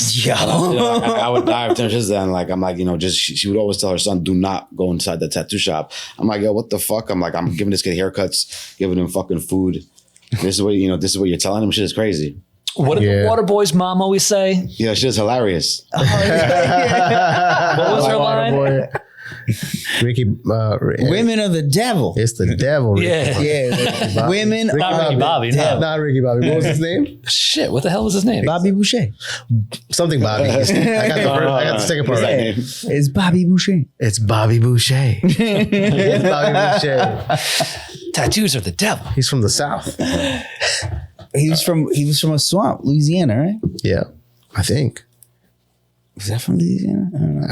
S1: Yo.
S2: I would die of temptation. And like I'm like, you know, just she would always tell her son, "Do not go inside the tattoo shop." I'm like, yo, what the fuck? I'm like, I'm giving this kid haircuts, giving him fucking food. This is what you're telling him. Shit is crazy.
S3: What did the water boy's mom always say?
S2: Yeah, shit is hilarious.
S3: What was her line?
S4: Ricky,
S1: Women are the devil.
S4: it's the devil. Ricky.
S1: Yeah. Women
S3: Not
S1: are
S3: Ricky
S1: the
S3: Bobby,
S1: devil.
S3: no.
S4: Not Ricky Bobby. What was his name?
S3: Shit, what the hell was his name?
S1: Bobby Boucher.
S4: Something Bobby. I got the second part right.
S1: It's Bobby Boucher.
S4: It's Bobby Boucher. It's Bobby Boucher.
S3: Tattoos are the devil.
S4: He's from the South.
S1: He was from a swamp, Louisiana, right?
S4: Yeah, I think.
S1: Was that from Louisiana? I don't know.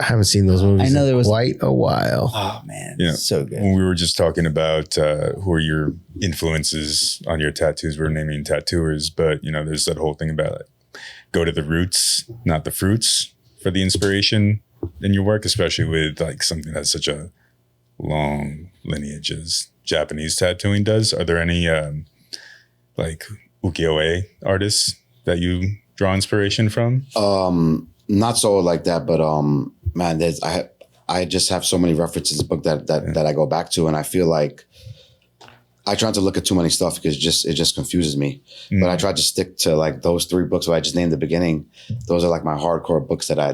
S4: I haven't seen those movies.
S1: I know there was
S4: quite a while.
S1: Oh man,
S5: Yeah.
S1: so good.
S5: When we were just talking about who are your influences on your tattoos, we're naming tattooers, but you know, there's that whole thing about go to the roots, not the fruits, for the inspiration in your work, especially with like something that's such a long lineage as Japanese tattooing does. Are there any like ukiyo-e artists that you draw inspiration from?
S2: Not so like that, but man, I just have so many references in the book that I go back to, and I feel like I try not to look at too many stuff because it just confuses me. But I try to stick to like those 3 books where I just named at the beginning. Those are like my hardcore books that I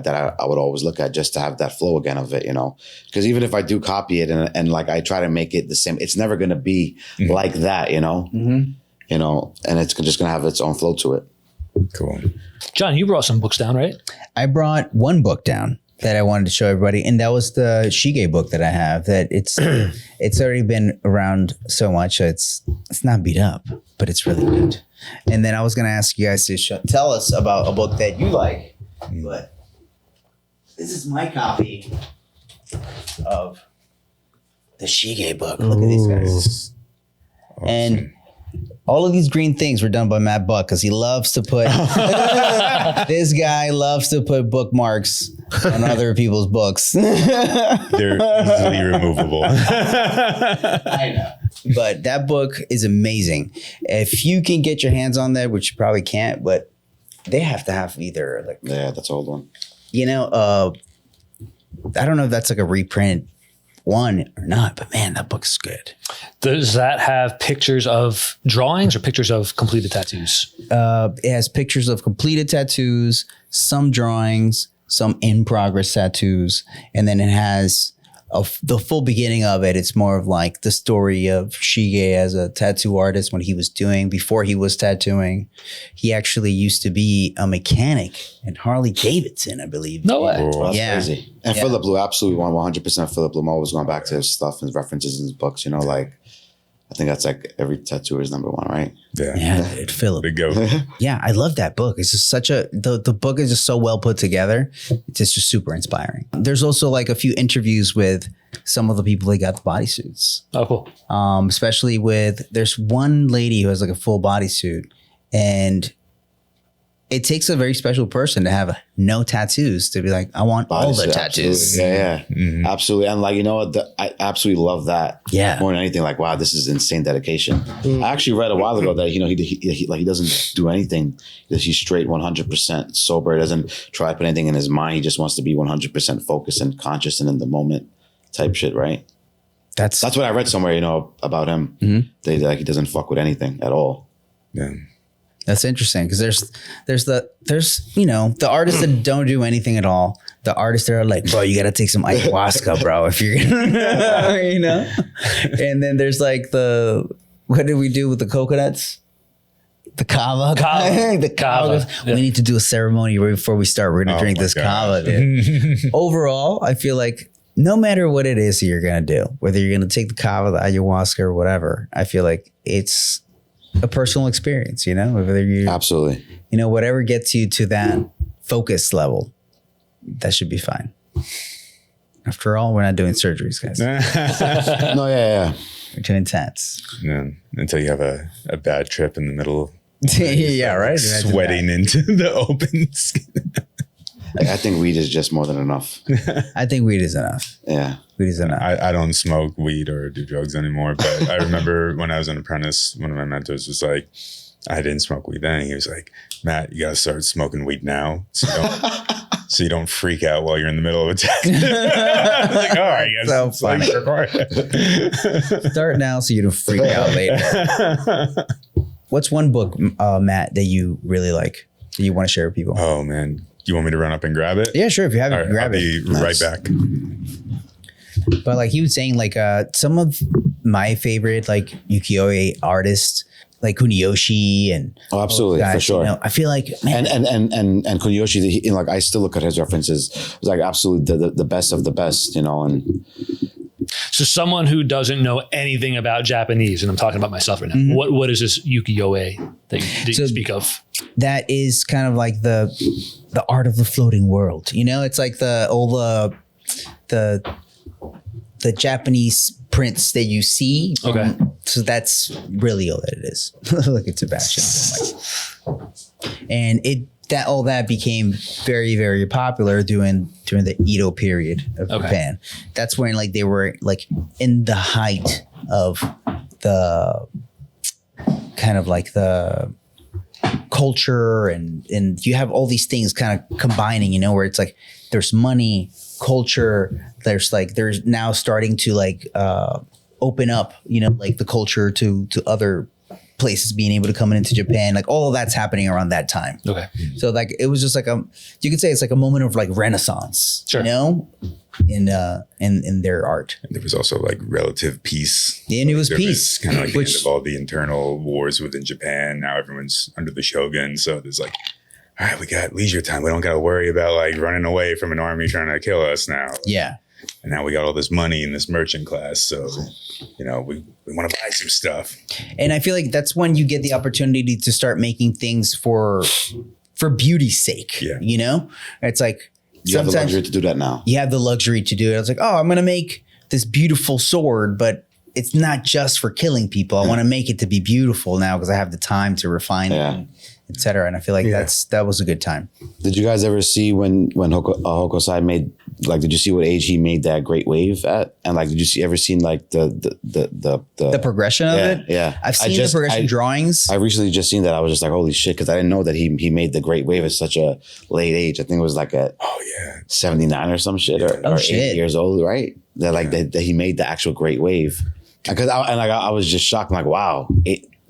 S2: would always look at just to have that flow again of it, you know. Because even if I do copy it and like I try to make it the same, it's never gonna be like that, you know. You know, and it's just gonna have its own flow to it.
S5: Cool.
S3: John, you brought some books down, right?
S1: I brought one book down that I wanted to show everybody, and that was the Shige book that I have. That it's already been around so much, so it's not beat up, but it's really good. And then I was gonna ask you guys to tell us about a book that you like, but this is my copy of the Shige book. Look at these guys.
S5: Awesome.
S1: And all of these green things were done by Matt Buck because he loves to put, this guy loves to put bookmarks on other people's books.
S5: They're easily removable.
S1: I know. But that book is amazing. If you can get your hands on that, which you probably can't, but they have to have either like,
S2: Yeah, that's an old one.
S1: you know, I don't know if that's like a reprint one or not, but man, that book's good.
S3: Does that have pictures of drawings or pictures of completed tattoos?
S1: It has pictures of completed tattoos, some drawings, some in progress tattoos, and then it has of the full beginning of it. It's more of like the story of Shige as a tattoo artist when he was doing, before he was tattooing. He actually used to be a mechanic in Harley Davidson, I believe.
S3: No way.
S2: Well, that's
S1: Yeah.
S2: crazy. And
S1: Yeah.
S2: Philip Blue, absolutely 100% Philip Blue. I'm always going back to his stuff and references in his books, like, I think that's like every tattooer's number one, right?
S5: Yeah.
S1: Yeah, dude, Philip.
S5: Big go.
S1: Yeah, I love that book. It's just the book is just so well put together. It's just super inspiring. There's also like a few interviews with some of the people that got the bodysuits.
S3: Oh, cool.
S1: Especially there's one lady who has like a full bodysuit, and it takes a very special person to have no tattoos to be like, I want all the
S2: Bodysuit,
S1: tattoos.
S2: absolutely. Yeah. Absolutely. And like, you know what? I absolutely love that.
S1: Yeah.
S2: More than anything, like, wow, this is insane dedication. I actually read a while ago that, he doesn't do anything. He's straight 100% sober. He doesn't try to put anything in his mind. He just wants to be 100% focused and conscious and in the moment type shit, right?
S1: That's
S2: That's what I read somewhere, about him. That he doesn't fuck with anything at all.
S5: Yeah.
S1: That's interesting because there's the artists that don't do anything at all. The artists that are like, bro, you got to take some ayahuasca, bro, if you're gonna, And then there's like what did we do with the coconuts? The kava. The kava.
S3: Yeah.
S1: We need to do a ceremony right before we start. We're gonna drink
S5: my
S1: this
S5: God.
S1: kava, dude. Overall, I feel like no matter what it is that you're gonna do, whether you're gonna take the kava, the ayahuasca, or whatever, I feel like it's a personal experience, whether you,
S2: Absolutely.
S1: whatever gets you to that focus level, that should be fine. After all, we're not doing surgeries, guys.
S2: No, yeah.
S1: We're doing tats.
S5: Yeah. Until you have a bad trip in the middle,
S1: Yeah, right. Imagine
S5: sweating into the open skin.
S2: I think weed is just more than enough.
S1: that. I think weed is enough.
S2: Yeah.
S1: Weed is enough.
S5: I don't smoke weed or do drugs anymore, but I remember when I was an apprentice, one of my mentors was like, I didn't smoke weed then. He was like, Matt, you got to start smoking weed now so you don't freak out while you're in the middle of a test. I was like, all right, yes,
S1: So
S5: it's like required.
S1: Start now so you don't freak out later. What's one book, Matt, that you really like that you want to share with people?
S5: Oh man, you want me to run up and grab it?
S1: Yeah, sure. If you have
S5: All
S1: it,
S5: right,
S1: grab
S5: I'll
S1: it.
S5: be right back.
S1: But like he was saying, like some of my favorite like ukiyo-e artists, like Kuniyoshi and
S2: Oh, absolutely,
S1: guys,
S2: for sure.
S1: I feel like, man,
S2: And Kuniyoshi, like I still look at his references. It's like absolutely the best of the best, and
S3: So someone who doesn't know anything about Japanese, and I'm talking about myself right now, what is this ukiyo-e that you speak of?
S1: that is kind of like the art of the floating world. It's like the Japanese prints that you see.
S3: Okay.
S1: So that's really all that it is. Look at Sebastian. And all that became very, very popular during the Edo period of Japan. That's when like they were like in the height of the kind of like the culture and you have all these things kind of combining, where it's like there's money, culture, there's now starting to like open up, like the culture to other places being able to come into Japan, like all of that's happening around that time.
S3: Okay.
S1: So like it was just like you could say it's like a moment of like renaissance,
S3: Sure.
S1: in their art.
S5: And there was also like relative peace.
S1: And it was
S5: There
S1: peace,
S5: kind of like the end
S1: which
S5: of all the internal wars within Japan. Now everyone's under the shogun. So there's like, all right, we got leisure time. We don't got to worry about like running away from an army trying to kill us now.
S1: yeah.
S5: And now we got all this money in this merchant class. So, we want to buy some stuff.
S1: And I feel like that's when you get the opportunity to start making things for beauty's sake.
S5: Yeah.
S1: It's like
S2: you have the
S1: sometimes
S2: luxury to do that now.
S1: you have the luxury to do it. I was like, oh, I'm gonna make this beautiful sword, but it's not just for killing people. I want to make it to be beautiful now because I have the time to refine it, et cetera. And I feel like that was a good time.
S2: Did you guys ever see when Hokusai made, like, did you see what age he made that great wave at? And like, did you ever seen like
S1: The progression of it?
S2: Yeah.
S1: I've seen the progression drawings.
S2: I recently just seen that. I was just like, holy shit, because I didn't know that he made the great wave at such a late age. I think it was like at 79 or some shit, or
S1: shit.
S2: 8 years old, right? That like that he made the actual great wave. Because I was just shocked. I'm like, wow,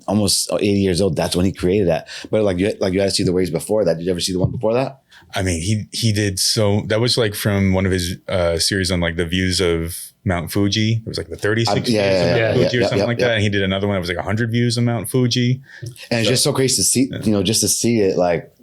S2: almost 80 years old. That's when he created that. But you had to see the waves before that. Did you ever see the one before that?
S5: I mean, he did so. That was like from one of his series on like the views of Mount Fuji. It was like the 36 views of
S2: yeah,
S5: Mount Fuji or something like that.
S2: yeah.
S5: And he did another one that was like 100 views of Mount Fuji.
S2: And it's just so crazy to see, you know, just to see it like,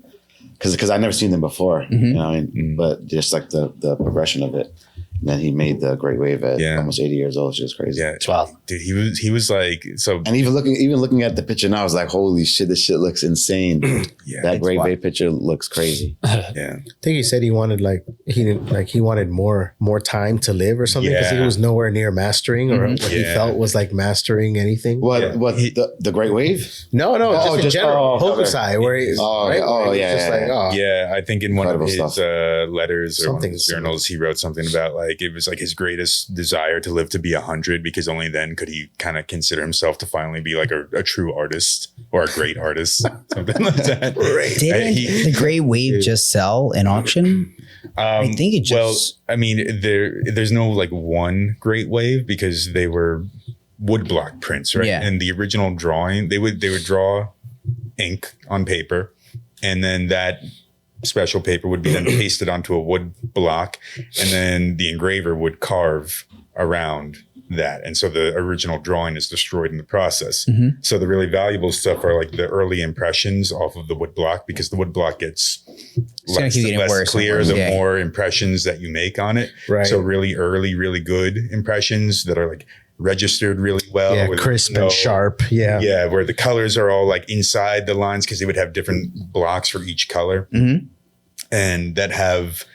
S2: because I've never seen them before, you know what I mean? But just like the progression of it. And then he made the Great Wave at almost 80 years old. It's just crazy.
S5: Yeah.
S3: It's wild.
S5: Dude, he was like, so.
S2: And even looking at the picture now, I was like, holy shit, this shit looks insane.
S5: Yeah,
S2: that Great Wave picture looks crazy.
S5: Yeah.
S4: I think he said he wanted he wanted more time to live or something because he
S5: Yeah.
S4: was nowhere near mastering or what he
S5: Yeah.
S4: felt was like mastering anything.
S2: What
S5: Yeah.
S2: the Great Wave?
S4: No, just in general. Hokusai, where he's
S5: Yeah, I think in one of
S2: Incredible
S5: his
S2: stuff.
S5: letters or one of
S4: Something
S5: his journals, he wrote something about like it was like his greatest desire to live to be 100 because only then could he kind of consider himself to finally be like a true artist or a great artist, something like that.
S1: Didn't the Great Wave just sell in auction? I think it just.
S5: Well, I mean, there's no like one Great Wave because they were woodblock prints, right?
S1: Yeah.
S5: And the original drawing, they would draw ink on paper, and then that special paper would be then pasted onto a wood block, and then the engraver would carve around that. And so the original drawing is destroyed in the process. So the really valuable stuff are like the early impressions off of the wood block, because the wood block gets
S1: gonna
S5: less
S1: keep
S5: and
S1: getting
S5: less
S1: worse and
S5: clear
S1: worse.
S5: the
S1: Yeah.
S5: more impressions that you make on it.
S4: Right.
S5: So really early, really good impressions that are like registered really well.
S4: Yeah,
S5: where there's
S4: crisp
S5: no-
S4: and sharp. Yeah.
S5: Yeah, where the colors are all like inside the lines because they would have different blocks for each color. And that have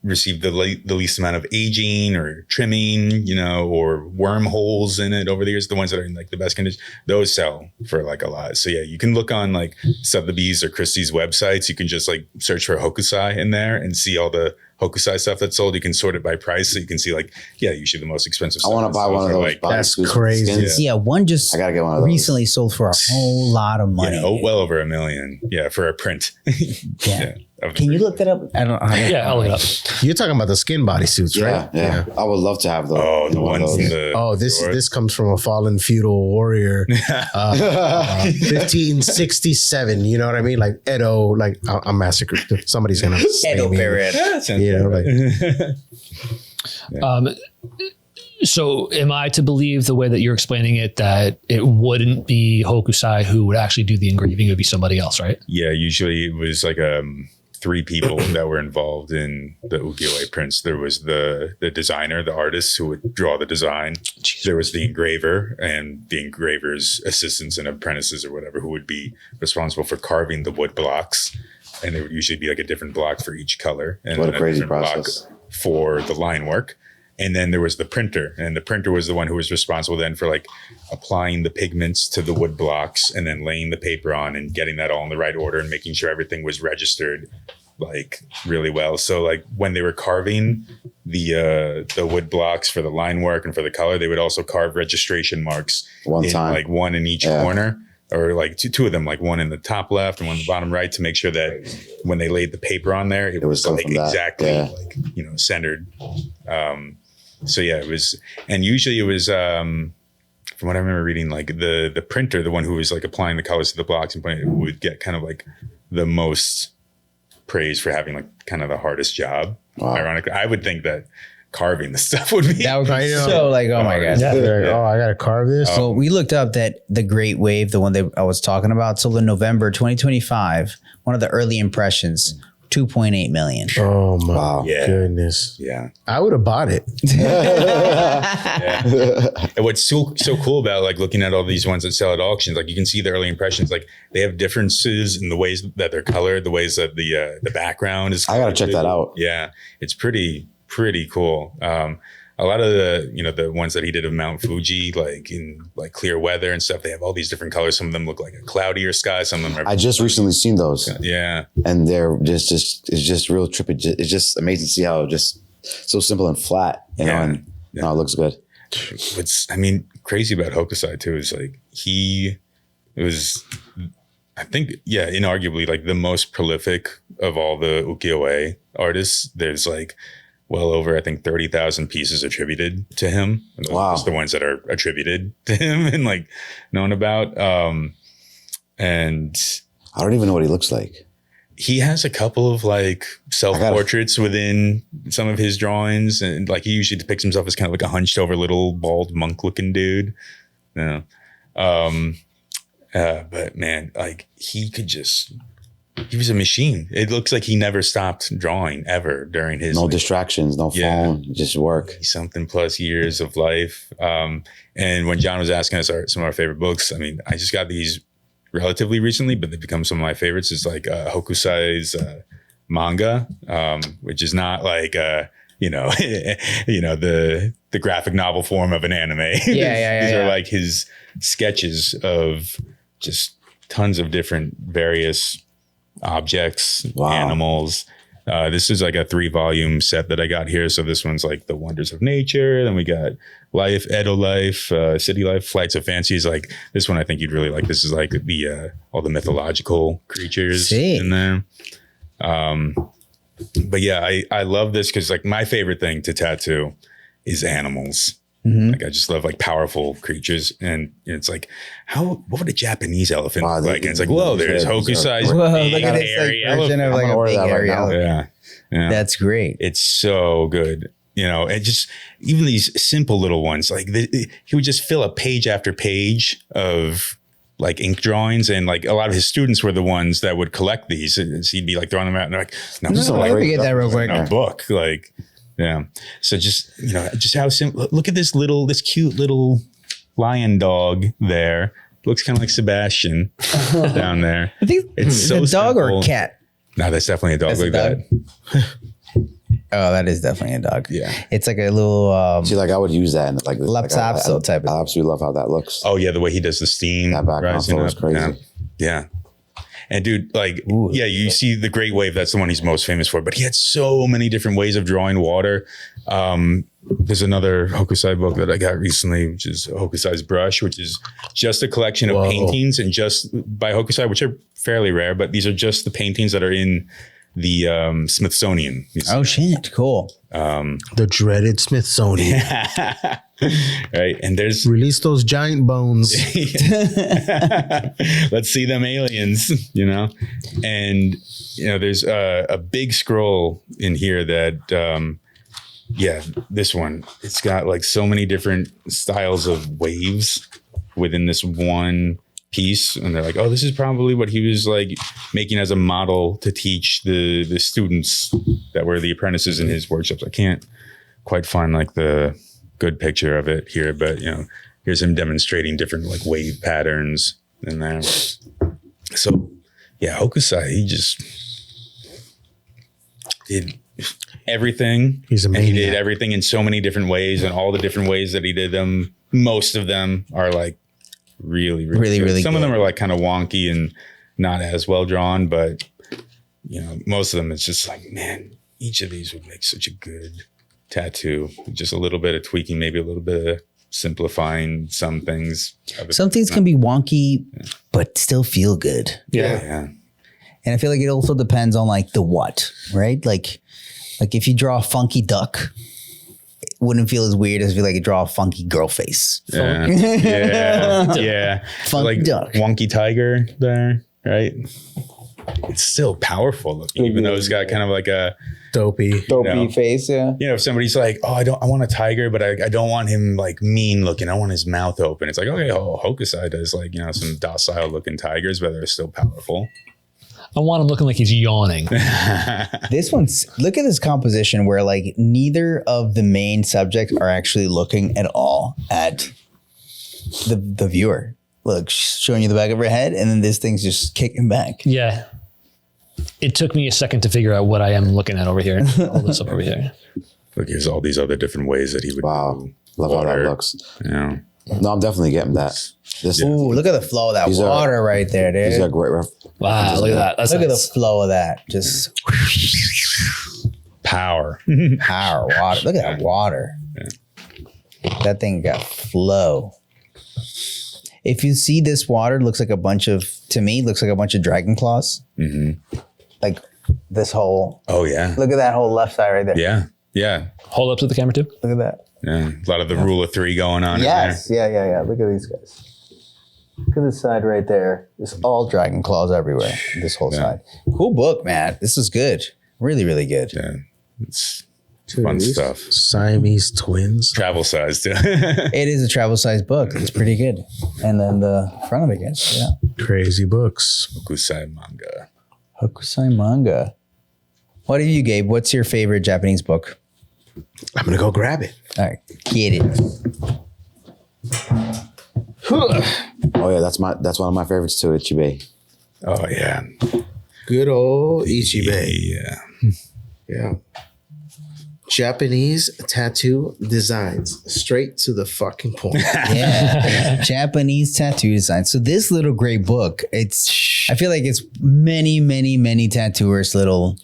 S5: received the least amount of aging or trimming, you know, or wormholes in it over the years. The ones that are in like the best condition, those sell for like a lot. So yeah, you can look on like Sotheby's or Christie's websites. You can just like search for Hokusai in there and see all the Hokusai stuff that's sold. You can sort it by price, so you can see like, yeah, usually the most expensive
S2: I
S5: stuff.
S2: want to
S5: is
S2: buy
S5: sold
S2: one of
S5: for,
S2: those.
S5: like,
S4: That's
S2: bodysuits with
S4: crazy.
S2: skins.
S1: Yeah, one just
S2: I gotta get one of those.
S1: recently sold for a whole lot of money.
S5: yeah, well over $1 million. Yeah, for a print.
S1: Yeah.
S5: of the
S1: Can you
S5: print.
S1: look that up? I don't know.
S3: Yeah, I'll look it up.
S4: You're talking about the skin bodysuits, right?
S2: Yeah. I would love to have those.
S5: Oh, the
S2: one of
S5: ones in
S2: those.
S5: the.
S4: Oh, this comes from a fallen feudal warrior, 1567. You know what I mean? Like Edo, like I'm massacred. Somebody's gonna slay
S1: Edo
S4: me.
S1: period.
S5: Yeah, that sounds
S4: You know,
S5: right.
S4: like
S3: So am I to believe the way that you're explaining it that it wouldn't be Hokusai who would actually do the engraving? It would be somebody else, right?
S5: Yeah, usually it was like 3 people that were involved in the ukiyo-e prints. There was the designer, the artist who would draw the design. There was the engraver and the engraver's assistants and apprentices or whatever who would be responsible for carving the wood blocks. And there would usually be like a different block for each color. And
S2: What a
S5: then
S2: crazy
S5: different block
S2: process.
S5: for the line work. And then there was the printer, and the printer was the one who was responsible then for like applying the pigments to the wood blocks and then laying the paper on and getting that all in the right order and making sure everything was registered like really well. So like when they were carving the wood blocks for the line work and for the color, they would also carve registration marks
S2: One time.
S5: like one in each corner, or like two of them, like one in the top left and one in the bottom right, to make sure that when they laid the paper on there, it was
S2: coming
S5: like
S2: from that.
S5: exactly
S2: Yeah.
S5: like, you know, centered. So yeah, it was, and usually it was, from what I remember reading, like the printer, the one who was like applying the colors to the blocks and putting it, would get kind of like the most praise for having like kind of the hardest job.
S2: Wow.
S5: Ironically, I would think that carving the stuff would be.
S1: That would
S4: I
S1: be
S4: know.
S1: so like, oh my God.
S4: They're like, oh, I gotta carve this.
S1: So we looked up that the Great Wave, the one that I was talking about, sold in November 2025. One of the early impressions, 2.8 million.
S4: Oh my
S2: Wow.
S5: Yeah.
S4: goodness!
S5: Yeah.
S4: I would have bought it.
S5: And what's so cool about like looking at all these ones that sell at auctions, like you can see the early impressions, like they have differences in the ways that they're colored, the ways that the background is.
S2: I gotta check that out.
S5: Yeah, it's pretty cool. A lot of the ones that he did of Mount Fuji, like in like clear weather and stuff, they have all these different colors. Some of them look like a cloudier sky. Some of them are.
S2: I just recently seen those,
S5: Yeah.
S2: and they're just it's just real trippy. It's just amazing to see how just so simple and flat, you know,
S5: Yeah.
S2: and no, it looks good.
S5: What's crazy about Hokusai too is like it was, I think, yeah, inarguably like the most prolific of all the ukiyo-e artists. There's like well over, I think, 30,000 pieces attributed to him. And those are
S2: Wow.
S5: just the ones that are attributed to him and like known about. And
S2: I don't even know what he looks like.
S5: he has a couple of like self-portraits within some of his drawings, and like he usually depicts himself as kind of like a hunched over little bald monk looking dude. You know? But man, like he was a machine. It looks like he never stopped drawing ever during his
S2: distractions, no phone, just work.
S5: Something plus years of life. And when John was asking us some of our favorite books, I mean, I just got these relatively recently, but they've become some of my favorites. It's like Hokusai's manga, which is not like the graphic novel form of an anime. These are like his sketches of just tons of different various objects, animals. This is like a 3-volume set that I got here. So this one's like the wonders of nature. Then we got life, Edo life, city life, flights of fancies. Like this one, I think you'd really like. This is like the all the mythological creatures in there. But yeah, I love this because like my favorite thing to tattoo is animals. Like I just love like powerful creatures, and it's like what would a Japanese elephant look like? And it's like, whoa, there's Hokusai's big hairy elephant.
S1: Of like a big hairy elephant.
S5: Yeah,
S1: that's great.
S5: It's so good, and just even these simple little ones, like he would just fill a page after page of like ink drawings, and like a lot of his students were the ones that would collect these, and he'd be like throwing them out, and they're like, no,
S1: let me get that real quick.
S5: A book, like. Yeah. So just how simple. Look at this cute little lion dog there. Looks kind of like Sebastian down there.
S1: I think
S5: it's so
S1: a dog
S5: simple.
S1: or a cat.
S5: No, that's definitely a dog. Look at that.
S1: Oh, that is definitely a dog.
S5: Yeah.
S1: It's like a little
S2: See, like I would use that in like
S1: Lapsapso type of.
S2: I absolutely love how that looks.
S5: Oh yeah, the way he does the steam.
S2: That background photo is crazy.
S5: Yeah. And dude, like, you see the Great Wave. That's the one he's most famous for. But he had so many different ways of drawing water. There's another Hokusai book that I got recently, which is Hokusai's Brush, which is just a collection of paintings and just by Hokusai, which are fairly rare. But these are just the paintings that are in the Smithsonian Museum.
S1: Oh shit! Cool.
S4: The dreaded Smithsonian.
S5: Right, and there's
S4: release those giant bones.
S5: Let's see them aliens, and there's a big scroll in here that this one, it's got like so many different styles of waves within this one piece, and they're like, oh, this is probably what he was like making as a model to teach the students that were the apprentices in his workshops. I can't quite find like the good picture of it here, but here's him demonstrating different like wave patterns in there. So yeah, Hokusai, he just did everything.
S4: He's amazing.
S5: And he did everything in so many different ways, and all the different ways that he did them, most of them are like really good. Some of them are like kind of wonky and not as well drawn, but most of them, it's just like, man, each of these would make such a good tattoo. Just a little bit of tweaking, maybe a little bit of simplifying some things.
S1: Some things can be wonky, but still feel good.
S5: Yeah.
S1: And I feel like it also depends on like the what, right? Like if you draw a funky duck, it wouldn't feel as weird as if you like draw a funky girl face.
S5: Yeah.
S1: Funky
S5: like
S1: duck.
S5: Wonky tiger there, right? It's still powerful looking, even though it's got kind of like a
S4: dopey
S1: face. Yeah.
S5: If somebody's like, oh, I want a tiger, but I don't want him like mean looking. I want his mouth open. It's like, okay, Hokusai does like, some docile looking tigers, but they're still powerful.
S3: I want him looking like he's yawning.
S1: This one's, look at this composition where like neither of the main subjects are actually looking at all at the viewer. Look, showing you the back of her head, and then this thing's just kicking back.
S3: Yeah. It took me a second to figure out what I am looking at over here. All this up over here.
S5: Look, here's all these other different ways that he would.
S2: Wow. Love how that looks.
S5: Yeah.
S2: No, I'm definitely getting that.
S1: Ooh, look at the flow of that water right there, dude.
S2: These are great.
S3: Wow, look at that.
S1: Look at the flow of that. Just
S5: power.
S1: Water. Look at that water. Yeah. That thing got flow. If you see this water, looks like a bunch of dragon claws. Mm-hmm. Like this whole.
S5: Oh yeah.
S1: Look at that whole left side right there.
S5: Yeah. Yeah.
S3: Hold up to the camera too.
S1: Look at that.
S5: Yeah. A lot of the rule of three going on.
S1: Yes. Yeah. Look at these guys. Look at this side right there. There's all dragon claws everywhere. This whole side. Cool book, man. This is good. Really, really good.
S5: Yeah, it's fun stuff.
S4: Siamese twins.
S5: Travel size too.
S1: It is a travel size book. It's pretty good. And then the front of it, guys. Yeah.
S4: Crazy books.
S5: Hokusai manga.
S1: Hokusai manga. What have you, Gabe? What's your favorite Japanese book?
S4: I'm gonna go grab it.
S1: All right, get it.
S2: Oh yeah, that's one of my favorites too. Ichibe.
S5: Oh yeah,
S4: Good old Ichibe.
S5: yeah.
S4: Yeah. Japanese tattoo designs. Straight to the fucking point.
S1: Yeah, Japanese tattoo design. So this little gray book, I feel like it's many tattooers' little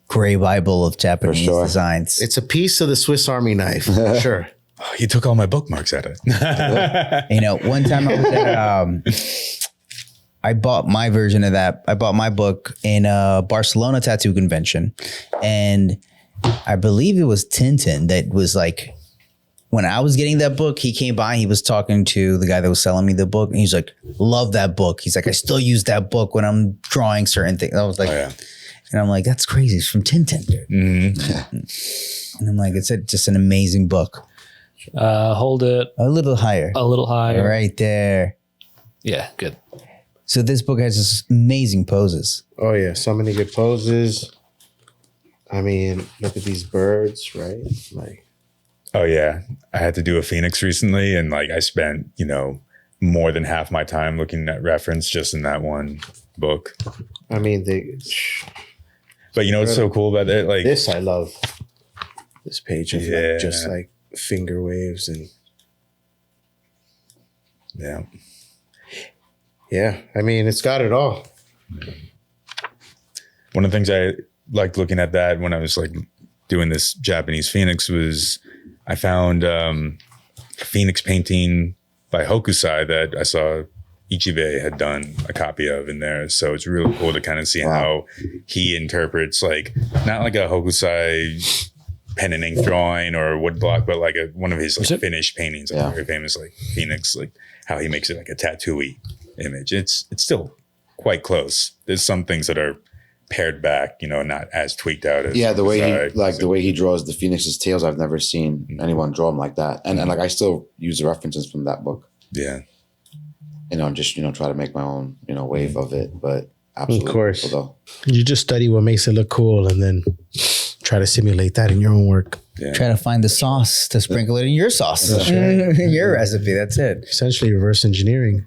S1: gray Bible of Japanese designs.
S4: It's a piece of the Swiss Army knife. Sure.
S5: Oh, you took all my bookmarks out of it.
S1: You know, one time I was at, I bought my version of that. I bought my book in a Barcelona tattoo convention, and I believe it was Tintin that was like, when I was getting that book, he came by, he was talking to the guy that was selling me the book, and he's like, love that book. He's like, I still use that book when I'm drawing certain things. I was like, and I'm like, that's crazy. It's from Tintin, dude. Mm-hmm. And I'm like, it's just an amazing book.
S3: Hold it
S1: A little higher.
S3: a little higher.
S1: Right there.
S3: Yeah, good.
S1: So this book has just amazing poses.
S4: Oh yeah, so many good poses. I mean, look at these birds, right? Like,
S5: Oh yeah, I had to do a Phoenix recently, and like I spent more than half my time looking at reference just in that one book.
S4: I mean,
S5: But what's so cool about it? Like
S4: this, I love this page of
S5: Yeah.
S4: like, just like finger waves and yeah. I mean, it's got it all.
S5: one of the things I liked looking at that when I was like doing this Japanese Phoenix was I found a Phoenix painting by Hokusai that I saw Ichibe had done a copy of in there. So it's really cool to kind of see how he interprets like, not like a Hokusai pen and ink drawing or wood block, but like one of his like finished paintings, like very famous, like Phoenix, like how he makes it like a tattooy image. It's still quite close. There's some things that are pared back, not as tweaked out as
S2: The way
S5: Hokusai.
S2: the way he draws the Phoenix's tails, I've never seen anyone draw them like that. And like I still use the references from that book.
S5: Yeah.
S2: Just try to make my own wave of it. But absolutely,
S4: Of course.
S2: cool, though.
S4: You just study what makes it look cool and then try to simulate that in your own work.
S5: Yeah.
S1: Try to find the sauce to sprinkle it in your sauce. Your recipe. That's it.
S4: Essentially reverse engineering.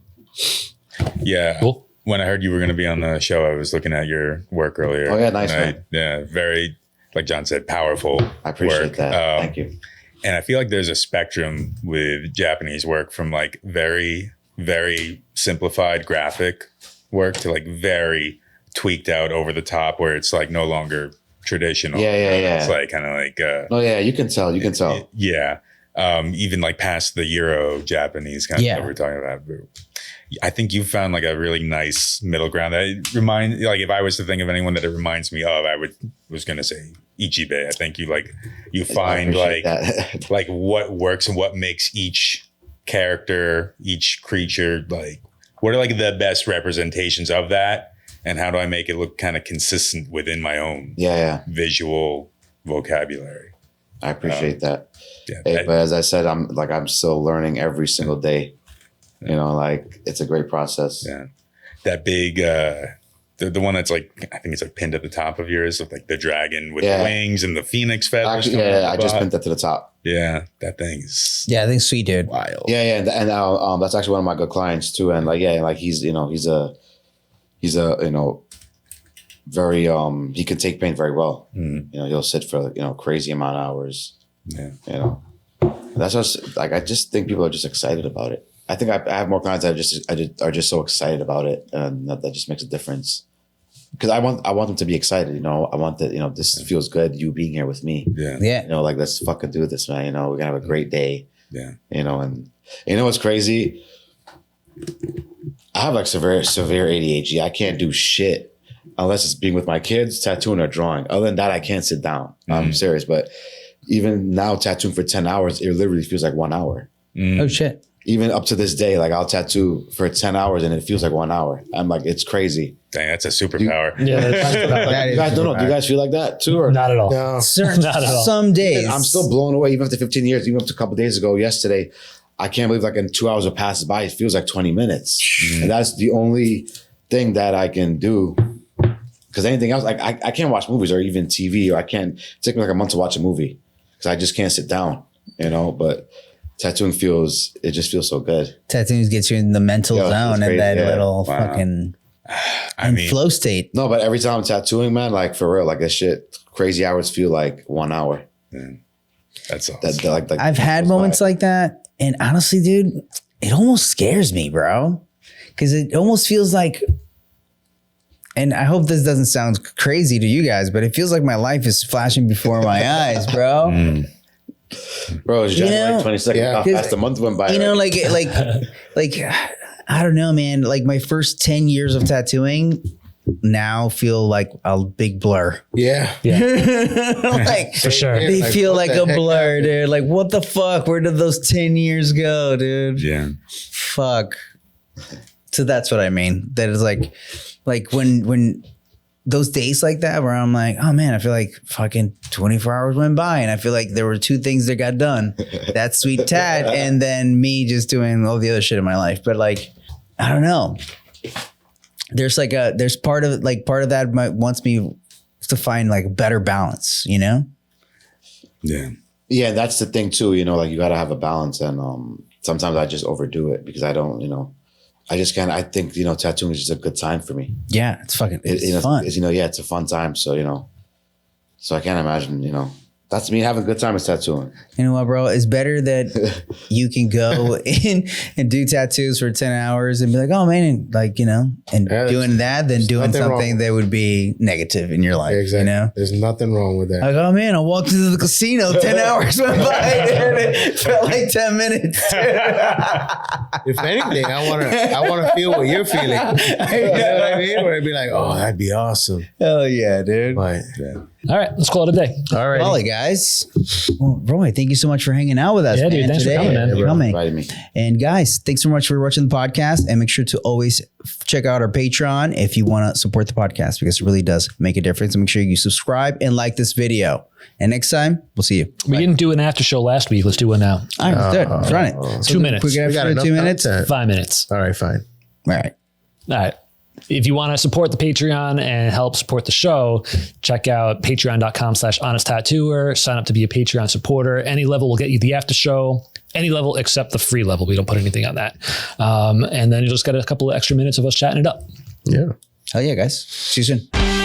S5: Yeah.
S3: Cool.
S5: When I heard you were going to be on the show, I was looking at your work earlier.
S2: Oh, yeah, nice,
S5: and
S2: man.
S5: very, like John said, powerful.
S2: I appreciate
S5: work.
S2: that. Thank you.
S5: And I feel like there's a spectrum with Japanese work from like very, very simplified graphic work to like very tweaked out over the top where it's like no longer traditional.
S2: Yeah.
S5: It's like kind of like
S2: Oh yeah, you can tell. You can tell.
S5: yeah. Even like past the Euro Japanese kind of stuff we're talking about. I think you found like a really nice middle ground that like if I was to think of anyone that it reminds me of, was going to say Ichibe. I think you find like
S2: that.
S5: like what works and what makes each character, each creature, like what are like the best representations of that, and how do I make it look kind of consistent within my own visual vocabulary.
S2: I appreciate that.
S5: Yeah,
S2: Hey, but as I said, I'm still learning every single day. Like it's a great process.
S5: yeah. That big the one that's like I think it's like pinned at the top of yours with like the dragon with the wings and the phoenix feathers.
S2: Actually,
S5: coming out the
S2: I just
S5: bottom.
S2: pinned that to the top.
S5: Yeah, that thing is
S1: Yeah, I think sweet, dude.
S5: wild.
S2: Yeah, and that's actually one of my good clients too. And he's very he can take pain very well. He'll sit for crazy amount of hours.
S5: Yeah.
S2: That's just like I just think people are just excited about it. I think I have more clients that are just so excited about it, and that just makes a difference. Because I want them to be excited. I want that. This feels good. You being here with me.
S5: Yeah.
S1: Yeah.
S2: Let's fucking do this, man. We're gonna have a great day.
S5: Yeah.
S2: And what's crazy? I have like severe ADHD. I can't do shit unless it's being with my kids, tattooing or drawing. Other than that, I can't sit down. I'm serious. But even now, tattooing for 10 hours, it literally feels like 1 hour.
S1: Oh shit.
S2: even up to this day, like I'll tattoo for 10 hours and it feels like 1 hour. I'm like, it's crazy.
S5: Dang, that's a superpower.
S3: Yeah,
S2: You guys don't know. Do you guys feel like that too? Or
S3: not at all.
S4: No.
S1: Certain,
S3: Not at all.
S1: some days.
S2: I'm still blown away, even after 15 years, even up to a couple of days ago, yesterday. I can't believe like in 2 hours have passed by. It feels like 20 minutes. And that's the only thing that I can do. Because anything else, like I can't watch movies or even TV, or I can't take me like a month to watch a movie because I just can't sit down, you know. But tattooing it just feels so good.
S1: Tattoos get you in the mental
S2: Yo, it's
S1: zone and
S2: crazy,
S1: that
S2: yeah.
S1: little
S5: Wow.
S1: fucking
S5: I mean,
S1: flow state.
S2: No, but every time I'm tattooing, man, like for real, like that shit, crazy hours feel like 1 hour.
S5: that's awesome.
S2: Like
S1: I've had moments like that, and honestly, dude, it almost scares me, bro, because it almost feels like. And I hope this doesn't sound crazy to you guys, but it feels like my life is flashing before my eyes, bro.
S2: Bro, it's January
S1: know,
S2: 22nd.
S4: yeah.
S2: How fast the month went by.
S1: You know, like I don't know, man. Like my first 10 years of tattooing now feel like a big blur.
S4: Yeah.
S1: Like
S3: For sure.
S1: they
S4: Like,
S1: feel
S4: what
S1: like
S4: the
S1: a
S4: heck
S1: blur,
S4: happened?
S1: dude. Like what the fuck? Where did those 10 years go, dude?
S5: Yeah.
S1: Fuck. So that's what I mean. That is like when those days like that where I'm like, oh man, I feel like fucking 24 hours went by and I feel like there were two things that got done. That sweet tat and then me just doing all the other shit in my life. But like, I don't know. There's part of that wants me to find like better balance, you know?
S5: Yeah.
S2: Yeah, that's the thing too. You know, like you got to have a balance, and sometimes I just overdo it because I don't. You know, I just can't. I think tattooing is just a good time for me.
S1: Yeah, it's fucking it's fun.
S2: It's a fun time. So so I can't imagine. That's me having a good time with tattooing.
S1: You know what, bro? It's better that you can go in and do tattoos for 10 hours and be like, oh man, and like, and
S4: Yeah,
S1: doing that than doing
S4: nothing
S1: something
S4: wrong.
S1: that would be negative in your life,
S4: Exactly.
S1: you know?
S4: There's nothing wrong with that.
S1: Like, oh man, I walked into the casino, 10 hours went by, and it felt like 10 minutes.
S4: If anything, I want to feel what you're feeling. You know what I mean? Where I'd be like, oh, that'd be awesome.
S1: Hell yeah, dude.
S4: But
S3: All right, let's call it a day.
S4: all right.
S1: Well, guys. Well, Roy, thank you so much for hanging out with us.
S3: Yeah, dude,
S1: man,
S3: thanks for
S1: today.
S3: coming, man.
S1: For coming.
S2: Invited me.
S1: And guys, thanks so much for watching the podcast. And make sure to always check out our Patreon if you want to support the podcast because it really does make a difference. And make sure you subscribe and like this video. And next time, we'll see you.
S3: We didn't do an after show last week. Let's do one now.
S1: All right, let's do it. Let's run it.
S3: 2 minutes.
S1: Quick
S4: We got
S1: after
S4: enough
S1: 2 minutes. All
S4: content.
S3: 5 minutes.
S4: All right, fine.
S1: right.
S3: All right. If you want to support the Patreon and help support the show, check out patreon.com/honest tattooer. Sign up to be a Patreon supporter. Any level will get you the after show. Any level except the free level. We don't put anything on that. And then you just get a couple of extra minutes of us chatting it up.
S4: Yeah.
S1: Hell yeah, guys. See you soon.